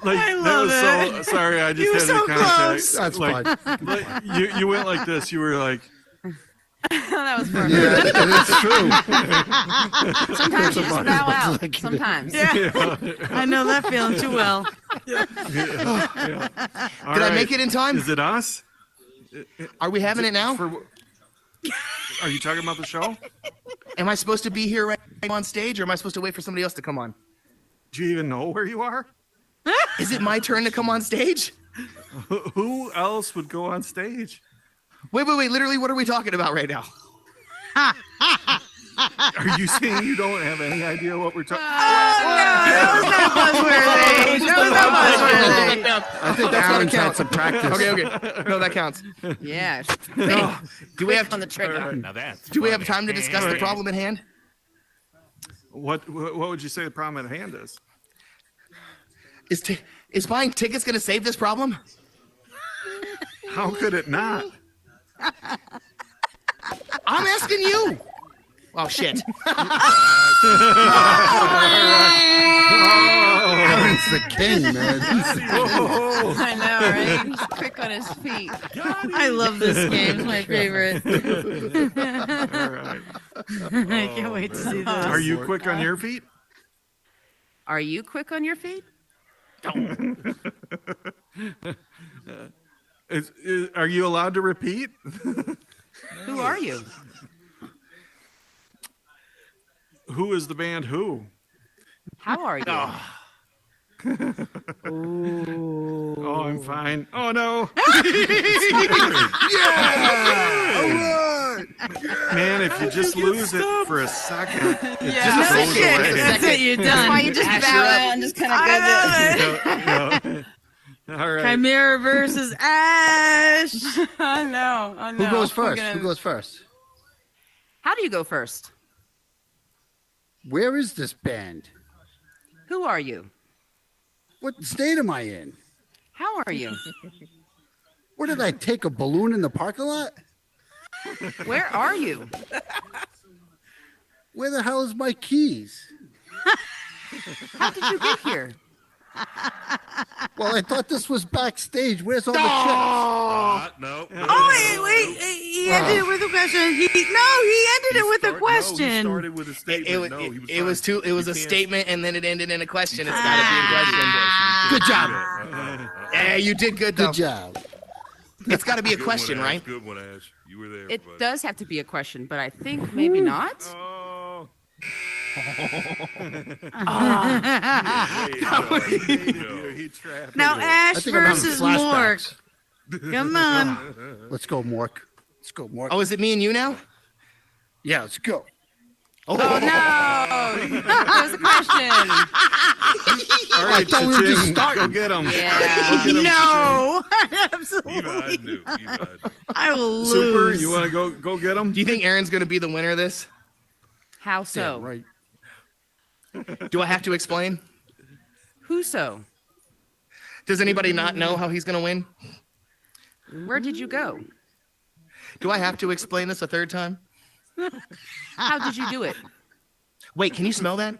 like I that love was so sorry. I just You were had so the context. That's like, fine. like, you went like this. You were like, That was perfect. Yeah, it's true. Sometimes you just about bow as out. like it is. Sometimes. I know that feeling too well. yeah. All Did I right. make it in time? Is it us? Are we having it now? Are you talking about the show? Am I supposed to be here right on stage, or am I supposed to wait for somebody else to come on? Do you even know where you are? Is it my turn to come on stage? Who else would go on stage? Wait. Literally, what are we talking about right now? Are you saying you don't have any idea what we're talking? That was not buzzworthy. I think That's what Aaron's had counts. some practice. Okay. No, that counts. Yeah. Do we have on the trigger? Now that's Do we have time to discuss the problem at hand? What would you say the problem at hand is? Is buying tickets going to save this problem? How could it not? I'm asking you. Oh shit! Aaron's the king, man. I know, right? He's quick on his feet. I love this game. It's my favorite. All right. I can't wait to see this. Are you quick on your feet? Are you quick on your feet? Are you allowed to repeat? Who are you? Who is the band Who? How are you? Oh, I'm fine. Oh no. Man, if you just lose it for a second, it just goes away. That's it. You're done. That's why you just Ash, bow you're up. out and just kind of go this. All right. Chimera versus Ash. I know. Who goes first? Who goes first? How do you go first? Where is this band? Who are you? What state am I in? How are you? What did I take a balloon in the parking lot? Where are you? Where the hell is my keys? How did you get here? Well, I thought this was backstage. Where's all the chips? No. Oh, wait. He ended it with a question. He ended it with a He question. started with a statement. It was a statement, and then it ended in a question. It's got to be a question. Good job. Yeah, you did good though. Good job. It's got to be a Good question, one, Ash. right? Good one, Ash. You were there. It buddy. does have to be a question, but I think maybe not. Oh. He trapped. Now me. Ash I think I'm having versus Mork. flashbacks. Come on. Let's go, Mork. Let's go, Mork. Oh, is it me and you now? Yeah, let's go. Oh no! That was a question. All right, I thought we were just Cha-ching. starting. Go get him. Yeah. No. Even Absolutely. I knew. Even I knew. I will Super, lose. you want to go get him? Do you think Aaron's going to be the winner of this? How so? Yeah, right. Do I have to explain? Who so? Does anybody not know how he's going to win? Where did you go? Do I have to explain this a third time? How did you do it? Wait, can you smell that?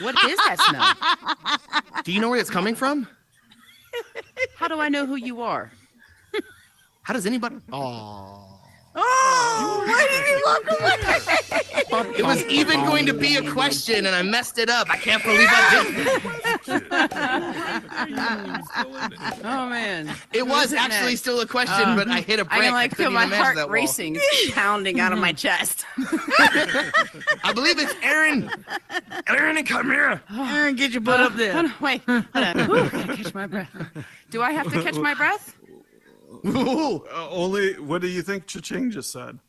What is that smell? Do you know where it's coming from? How do I know who you are? How does anybody? Oh. Oh, why did he look away? It was even going to be a question, and I messed it up. I can't believe I did. Oh man. It was Isn't actually it? still a question, but I hit a break. I can like feel couldn't my even match heart that wall. racing. It's pounding out of my chest. I believe it's Aaron. Aaron, come here. Aaron, get your butt up there. Hold on, wait. Hold on. Ooh, gotta catch my breath. Do I have to catch my breath? Ooh. Only, what do you think Cha-ching just said?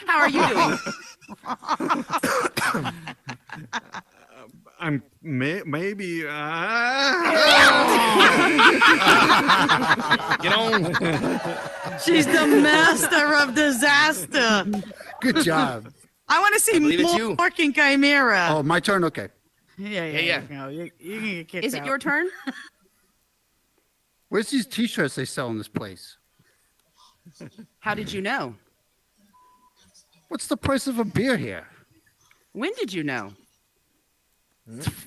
How are you doing? I'm maybe. Get on. She's the master of disaster. Good job. I want to see believe it's you. Mork and Chimera. Oh, my turn. Okay. Yeah. No, you can get kicked Is it out. your turn? Where's these T-shirts they sell in this place? How did you know? What's the price of a beer here? When did you know?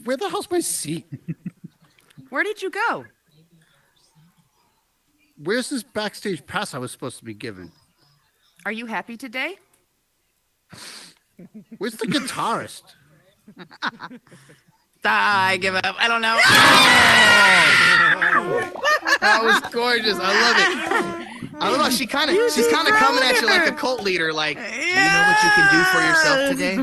Where the hell's my seat? Where did you go? Where's this backstage pass I was supposed to be given? Are you happy today? Where's the guitarist? I give up. I don't know. That was gorgeous. I love it. I love how she's kind of coming at you like a cult leader. Like, do you know what you can do for yourself today?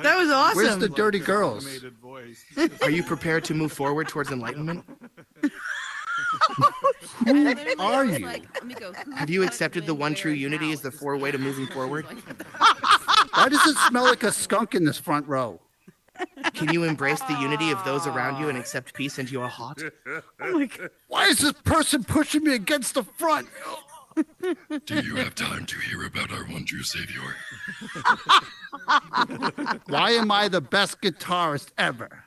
That was awesome. Where's the dirty girls? Automated voice. Are you prepared to move forward towards enlightenment? Who are you? Let me go. Have you accepted the one true unity as the four-way to moving forward? Why does it smell like a skunk in this front row? Can you embrace the unity of those around you and accept peace into your heart? Oh my God. Why is this person pushing me against the front? Do you have time to hear about our one true savior? Why am I the best guitarist ever?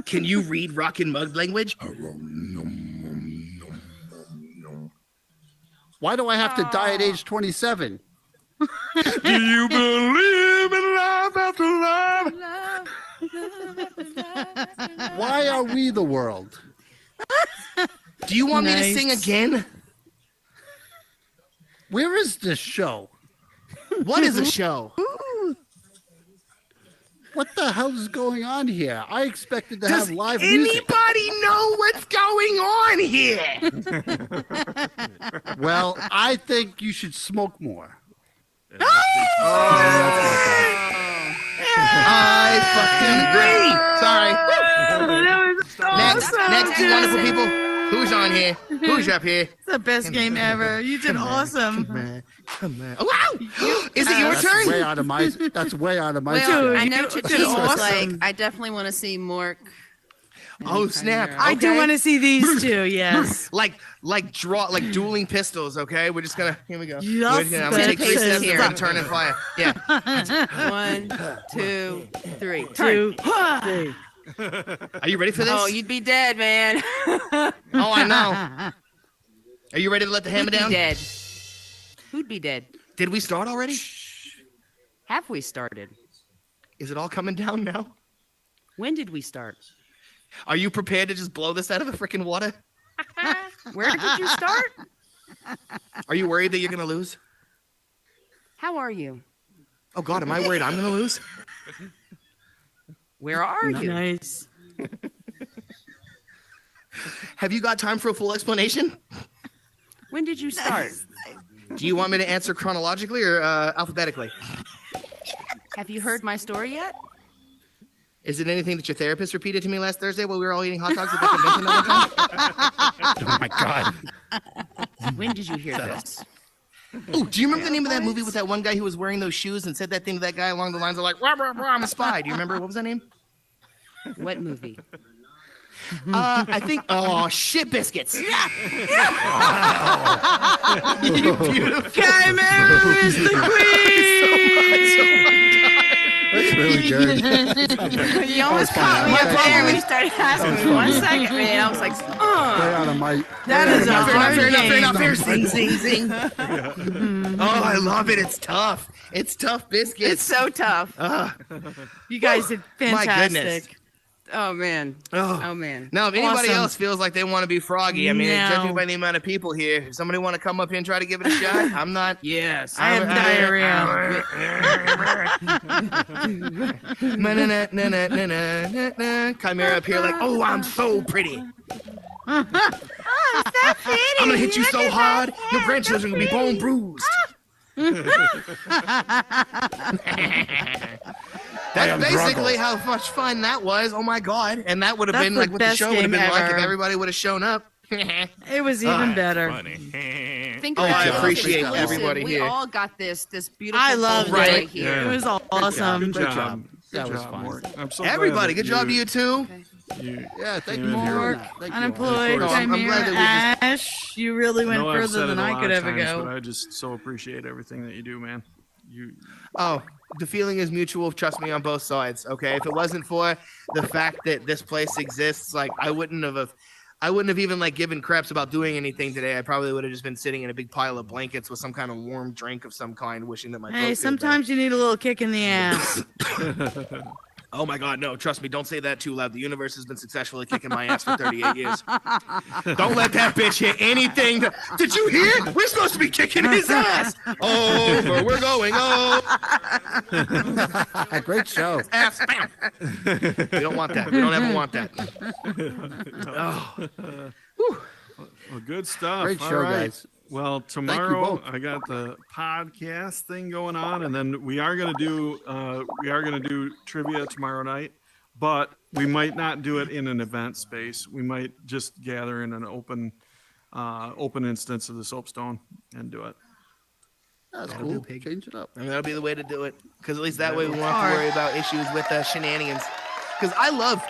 Can you read rock and mug language? Why do I have to die at age 27? Do you believe in love after love? Why are we the world? Do you want me to Nice. sing again? Where is this show? What is a show? What the hell is going on here? I expected to have live music. Anybody know what's going on here? Well, I think you should smoke more. I fucking agree. Sorry. Next, you wonderful people. Who's on here? Who's up here? It's the best game ever. You did awesome. Come on. Oh, wow! Is it your That's turn? way out of my. That's way out of my. Dude, scope. I know you did Chachi was awesome. like, I definitely want to see Mork. Oh snap! I do Okay. want to see these two. Yes. like dueling pistols. Okay, we're just gonna here we go. Yes, I'm gonna take 3 that's steps it. here and turn and fire. Yeah. 1, 2, 3. Two, three. Are you ready for this? Oh, you'd be dead, man. Oh, I know. Are you ready to let the hammer Who'd down? be dead? Who'd be dead? Did we start already? Have we started? Is it all coming down now? When did we start? Are you prepared to just blow this out of the freaking water? Where did you start? Are you worried that you're gonna lose? How are you? Oh God, am I worried I'm gonna lose? Where are you? Nice. Have you got time for a full explanation? When did you start? Do you want me to answer chronologically or alphabetically? Have you heard my story yet? Is it anything that your therapist repeated to me last Thursday while we were all eating hot dogs at the convention the other time? Oh my God. When did you hear this? Oh, do you remember the name of that movie with that one guy who was wearing those shoes and said that thing to that guy along the lines of like, rah, rah, rah, I'm a spy? Do you remember? What was that name? What movie? I think, oh, shit biscuits. Chimera is the queen. That's really good. You almost caught me up there when you started asking me 1 second, man. I was like, Way out of my. That is a hard Fair game. enough. Zing, zing, zing. Oh, I love it. It's tough. It's tough biscuits. it's so tough. You guys did My goodness. fantastic. Oh, man. Oh. Oh, man. Now, if anybody Awesome. else feels like they want to be froggy, I mean, No. judging by the amount of people here, if somebody want to come up here and try to give it a shot, I'm not. Yes. I have diarrhea. Chimera up here like, oh, I'm so pretty. I'm gonna hit you so hard, your grandchildren will be bone bruised. That's basically how much fun that was. Oh my God. And that would have That's been the like what the best show would have game been like if ever. everybody would have shown up. It was even better. Funny. Think Oh, about I it. It's appreciate exclusive. everybody we here. all got this beautiful I loved thing it. right here. Yeah. It was awesome. Good job. That Good was job, fun. Mork. I'm so Everybody, glad good job to you too. You Yeah, thank came you in for here. doing Mork, that. Thank you. unemployed, No, I'm Chimera, glad that Ash. You really I went know I've further said it than a I lot could of ever times, go. but I just so appreciate everything that you do, man. You Oh, the feeling is mutual. Trust me on both sides. Okay, if it wasn't for the fact that this place exists, like I wouldn't have even like given craps about doing anything today. I probably would have just been sitting in a big pile of blankets with some kind of warm drink of some kind, wishing that my throat Hey, feels better. sometimes you need a little kick in the ass. Oh my God, no! Trust me, don't say that too loud. The universe has been successfully kicking my ass for 38 years. Don't let that bitch hit anything. Did you hear? We're supposed to be kicking his ass. Over, we're going. Oh, Great show. ass. Bam. We don't want that. We don't ever want that. Oh. well, good stuff. Great All show, right. guys. Well, you tomorrow both. I got the podcast thing going on, and then we are gonna do trivia tomorrow night, but we might not do it in an event space. We might just gather in an open instance of the Soapstone and do it. That's That'll cool. do, pig. Change it up. I mean, that'll be the way to do it. Because at least that way we won't have to worry about issues with shenanigans. Because I love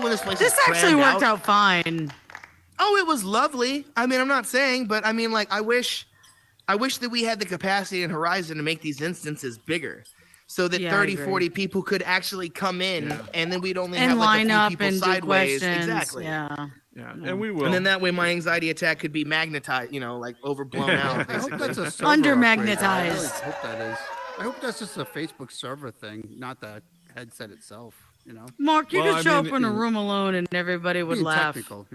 when this place This is actually planned worked out fine. Oh, it was lovely. I mean, I'm not saying, but I mean, like, I wish that we had the capacity in Horizon to make these instances bigger, so that Yeah, I 30, agree. 40 people could actually come in, and then we'd only And have like line a few up people and do sideways. questions. Exactly. Yeah. Yeah, and we will. And then that way, my anxiety attack could be magnetized, like overblown out. I hope Basically. that's a server Under upgrade. magnetized. I really hope that is. I hope that's just a Facebook server thing, not the headset itself. Mark, you Well, could show I mean, up in a room alone and everybody would Being laugh. technical,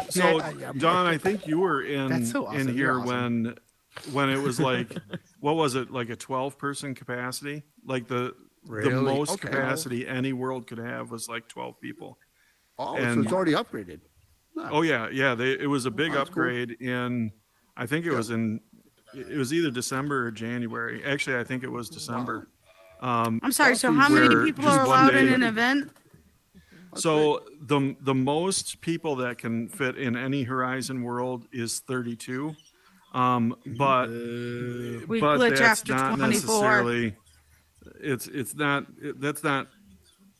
So, Yeah, Don, I think you were in That's so awesome. in You're here awesome. when it was like, what was it, like a 12-person capacity? Like the Really? most Okay. capacity any world could have was like 12 people. Oh, so And- it's already upgraded. Oh yeah, it was a big that's cool. upgrade in, I think it was either December or January. Actually, I think it was December. I'm sorry, so how Where many people just are one allowed in day- an event? So the most people that can fit in any Horizon world is 32. But We but glitch that's after not 24. necessarily that's not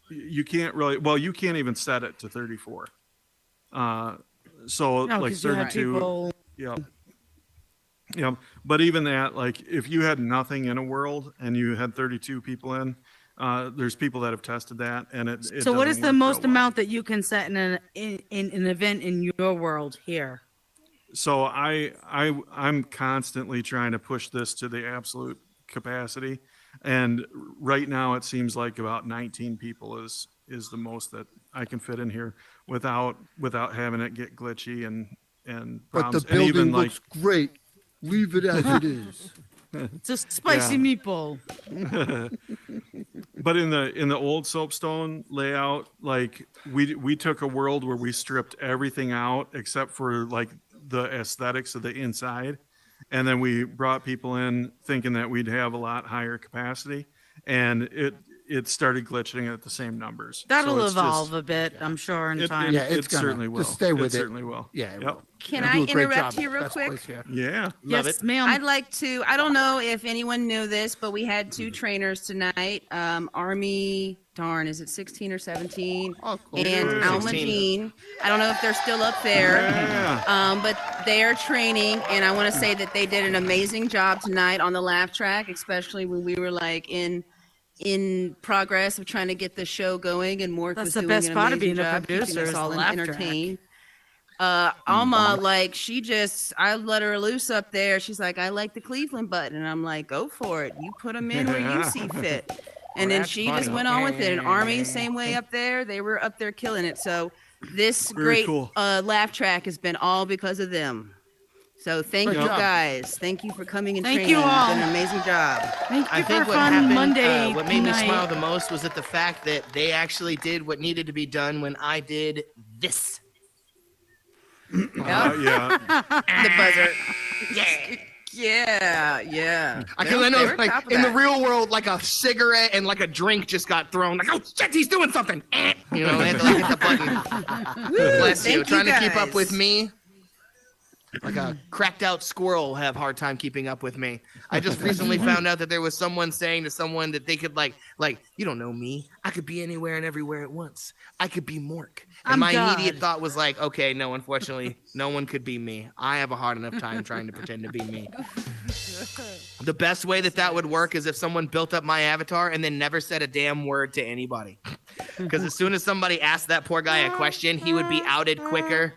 you can't really, well, you can't even set it to 34. So No, like 'cause you have 32. people. Yeah. But even that, like if you had nothing in a world and you had 32 people in, there's people that have tested that, and it So what doesn't is the work most real well. amount that you can set in an event in your world here? So I'm constantly trying to push this to the absolute capacity, and right now it seems like about 19 people is the most that I can fit in here without having it get glitchy and But the problems. And building even like looks great. Leave it as it is. It's a spicy Yeah. meatball. But in the old Soapstone layout, like we took a world where we stripped everything out except for like the aesthetics of the inside, and then we brought people in thinking that we'd have a lot higher capacity, and it started glitching at the same numbers. That'll So it's just- evolve a bit, I'm sure, in time. Yeah, it's it gonna. certainly will. Just stay with it. it. Certainly will. Yeah, it Yep. will. Can You I do a great interrupt job. here real Best quick? place here. Yeah. Yes, ma'am. I'd like to, I don't know if anyone knew this, but we had two trainers tonight. Army, is it 16 or 17? Oh, cool. And Yeah. Alma 16. Jean. I don't know if they're still up there. Yeah. But they're training, and I want to say that they did an amazing job tonight on the laugh track, especially when we were like in progress of trying to get the show going, and Mork That's was the doing best an part of amazing being a job producer keeping us is all the laugh track. entertained. Alma, like, I let her loose up there. She's like, I like the Cleveland button. And I'm like, go for it. You put them in where you see fit. And then that's she just funny. went on with it. And Army, same way up there. They were up there killing it. So this great cool. laugh track has been all because of them. So thank Great you job. guys. Thank you for coming and Thank training. you all. You've done an amazing job. Thank you I for think a what fun happened, Monday what made me night. smile the most was at the fact that they actually did what needed to be done when I did this. Yeah. The buzzer. Yeah. I They know, were top like of in the that. real world, like a cigarette and like a drink just got thrown. Like, oh shit, he's doing something. You know, they had to like hit the button. Bless you. Thank you, Trying to keep up guys. with me. Like a cracked out squirrel will have a hard time keeping up with me. I just recently found out that there was someone saying to someone that they could like, you don't know me. I could be anywhere and everywhere at once. I could be Mork. And I'm my God. immediate thought was like, okay, no, unfortunately, no one could be me. I have a hard enough time trying to pretend to be me. The best way that would work is if someone built up my avatar and then never said a damn word to anybody. Because as soon as somebody asked that poor guy a question, he would be outed quicker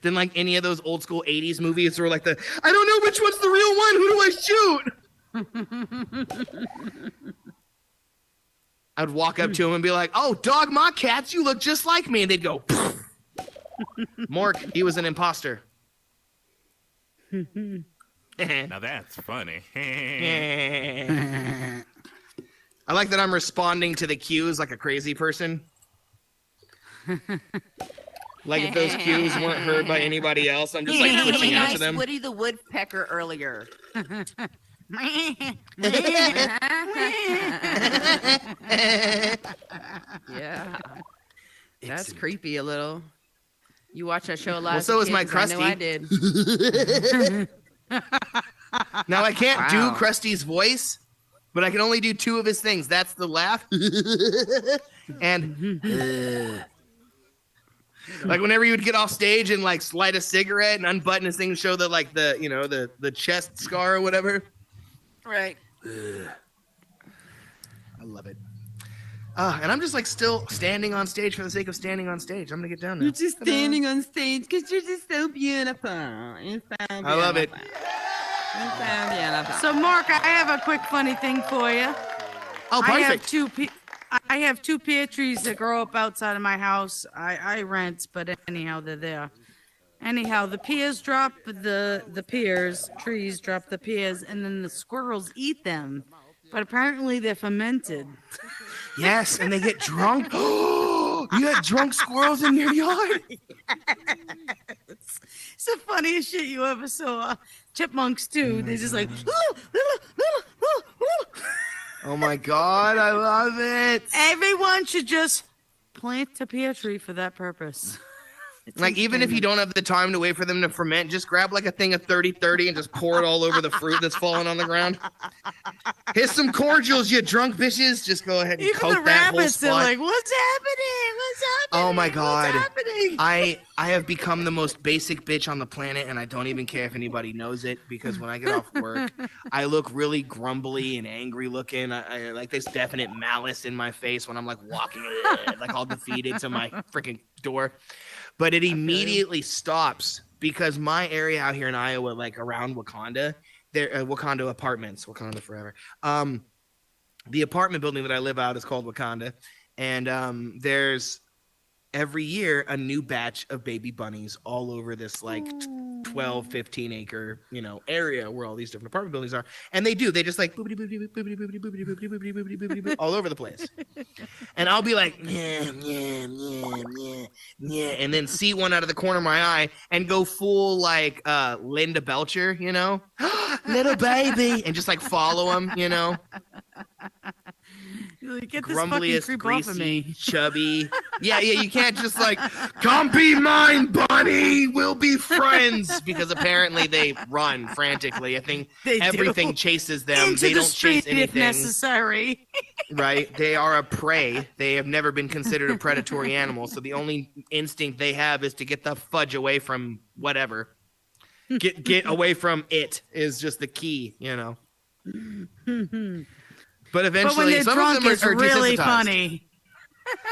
than like any of those old school 80s movies where like I don't know which one's the real one. Who do I shoot? I'd walk up to him and be like, oh, dog, my cats, you look just like me. And they'd go, Mork, he was an imposter. Now that's funny. I like that I'm responding to the cues like a crazy person. Like if those cues weren't heard by anybody else, I'm just like switching out to them. Woody the Woodpecker earlier. Yeah. That's creepy a little. You watch that show a lot. Well, so is my Krusty. I know I did. Now I can't do Krusty's voice, but I can only do two of his things. That's the laugh and like whenever he would get off stage and like light a cigarette and unbutton his thing and show the chest scar or whatever. Right. I love it. And I'm just like still standing on stage for the sake of standing on stage. I'm gonna get down now. You're just standing on stage because you're just so beautiful. I love it. So, Mark, I have a quick funny thing for you. Oh, perfect. I have two pear trees that grow up outside of my house. I rent, but anyhow, they're there. Anyhow, the pears drop the pears, trees drop the pears, and then the squirrels eat them. But apparently they're fermented. Yes, and they get drunk. You had drunk squirrels in your yard? It's the funniest shit you ever saw. Chipmunks, too. They're just like... Oh, my God. I love it. Everyone should just plant a pear tree for that purpose. Like, even if you don't have the time to wait for them to ferment, just grab like a thing of 30-30 and just pour it all over the fruit that's falling on the ground. Here's some cordials, you drunk bitches. Just go ahead and even coat the that whole rabbits, they're spot. like, what's happening? What's happening? Oh, my God. What's happening? I have become the most basic bitch on the planet, and I don't even care if anybody knows it, because when I get off work, I look really grumbly and angry looking. I like this definite malice in my face when I'm like walking like all defeated to my freaking door. But it immediately stops because my area out here in Iowa, like around Wakanda, there Wakanda Apartments, Wakanda Forever. The apartment building that I live out is called Wakanda, and there's every year a new batch of baby bunnies all over this like 12, 15 acre, area where all these different apartment buildings are. And they just like boopity, boopity, boopity, boopity, boopity, boopity, boopity, boopity, boopity, boopity, all over the place. And I'll be like, yeah, yeah, yeah, yeah, yeah, and then see one out of the corner of my eye and go full like Linda Belcher, little baby, and just like follow him, Get this grumbliest, fucking creep off of me. greasy, chubby. Yeah, you can't just like, come be mine, bunny. We'll be friends. Because apparently they run frantically. I think everything chases them. Into they the don't street chase anything. if necessary. Right? They are a prey. They have never been considered a predatory animal. So the only instinct they have is to get the fudge away from whatever. Get away from it is just the key, But eventually, But when they're some drunk, of them it's are really desensitized. funny.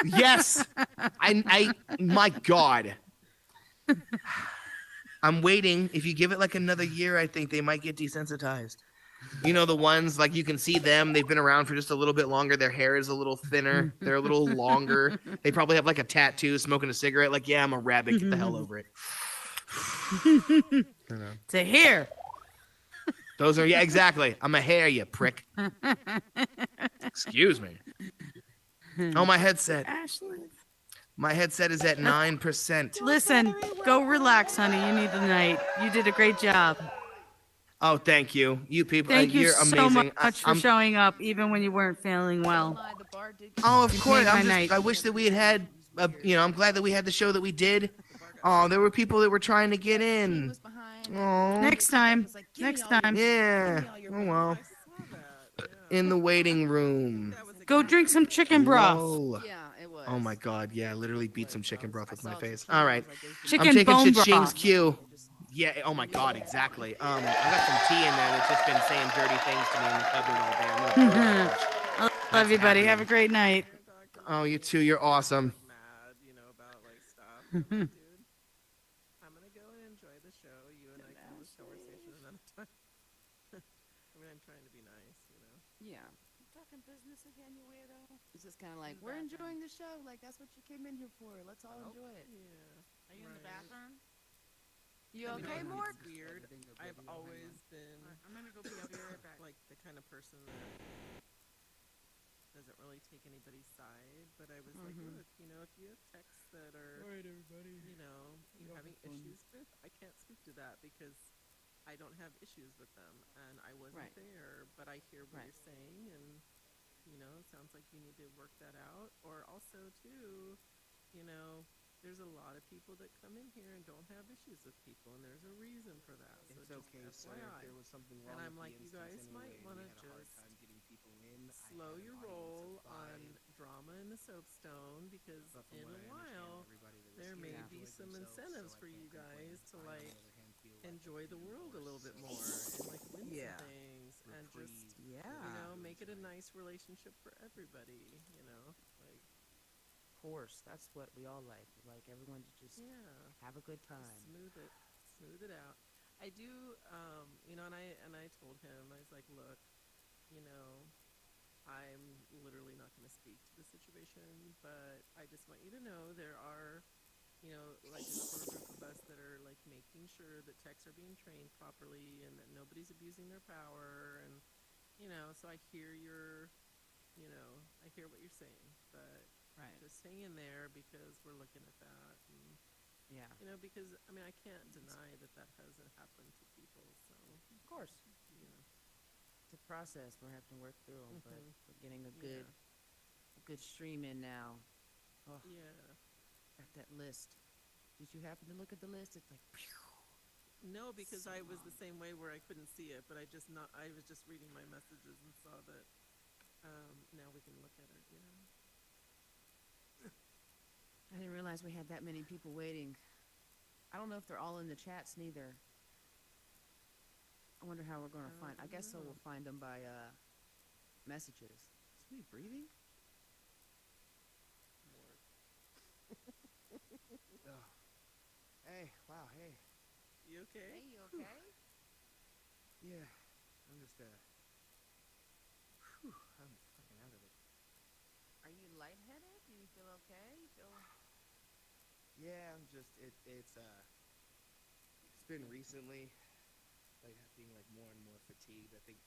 Yes. My God. I'm waiting. If you give it like another year, I think they might get desensitized. The ones like you can see them. They've been around for just a little bit longer. Their hair is a little thinner. They're a little longer. They probably have like a tattoo, smoking a cigarette. Like, yeah, I'm a rabbit. Get the hell over it. It's a hair. Those are, yeah, exactly. I'm a hair, you prick. Excuse me. Oh, my headset. Ashley. My headset is at 9%. Listen, go relax, honey. You need the night. You did a great job. Oh, thank you. You people, Thank you you're so amazing. much for showing up, even when you weren't feeling well. Oh, of You course. made my night. I wish that we had, I'm glad that we had the show that we did. Oh, there were people that were trying to get in. Oh. Next time. Next time. Yeah. Oh well. I saw that. Yeah. In the waiting room. That was Go drink some chicken broth. Lol. Yeah, it was. Oh my god, yeah, I literally beat some chicken broth with my face. All right. I'm Chicken taking bone Cha-ching's broth. cue. Yeah, oh my god, exactly. I got some tea in there that's just been saying dirty things to me in the cupboard all day. I'm gonna throw it out. Love you, buddy. happening. Have a great night. Oh, you too. You're awesome. Mad, about like stuff. I'm like, dude, I'm gonna go and enjoy the show. You and I can have this conversation another time. I'm trying to be nice, Yeah. Talking business again, you weirdo. It's just kind of like, we're enjoying the show. Like, that's what you came in here for. Let's all enjoy it. Yeah. Are you in the bathroom? You okay, Mork? It's weird. I've always been I'm gonna go pee. I'll be right back. like the kind of person that doesn't really take anybody's side, but I was like, look, if you have texts that are, all right, everybody, you're having issues with, I can't speak to that because I don't have issues with them, and I wasn't there, but I hear what you're saying, and it sounds like you need to work that out, or also too, there's a lot of people that come in here and don't have issues with people, and there's a reason for that. So It's just okay, sir. FYI. If there was something wrong And I'm with like, the you guys instance might anyway, want to we had a hard just time getting people in. slow your roll on drama in the Soapstone because But from in what a I understand, while everybody that was there here may enjoyed be some themselves, incentives so I for you can't complain. guys to I, on like the other hand, feel like enjoy the world a little bit more and like win Yeah. some things and just make it a nice relationship for everybody. Like Of course. That's what we all like. We like everyone to just have a good time. smooth it out. I do, and I told him, I was like, look, I'm literally not going to speak to the situation, but I just want you to know there are, like a core group of us that are like making sure that techs are being trained properly and that nobody's abusing their power, and so I hear I hear what you're saying, but just hang in there because we're looking at that, and because I can't deny that hasn't happened to people, so Of course. It's a process we're having to work through, but we're getting a good stream in now. Oh, got that list. Did you happen to look at the list? It's like, no, because I was the same way where I couldn't see it, but I was just reading my messages and saw that. Now we can look at it. I didn't realize we had that many people waiting. I don't know if they're all in the chats neither. I wonder how we're going to find. I guess so. We'll find them by messages. Is somebody breathing? Hey, wow, hey. You okay? Hey, you okay? Yeah, I'm just, I'm fucking out of it. Are you lightheaded? Do you feel okay? You feel... Yeah, I'm just, it's been recently, like, being, like, more and more fatigued. I think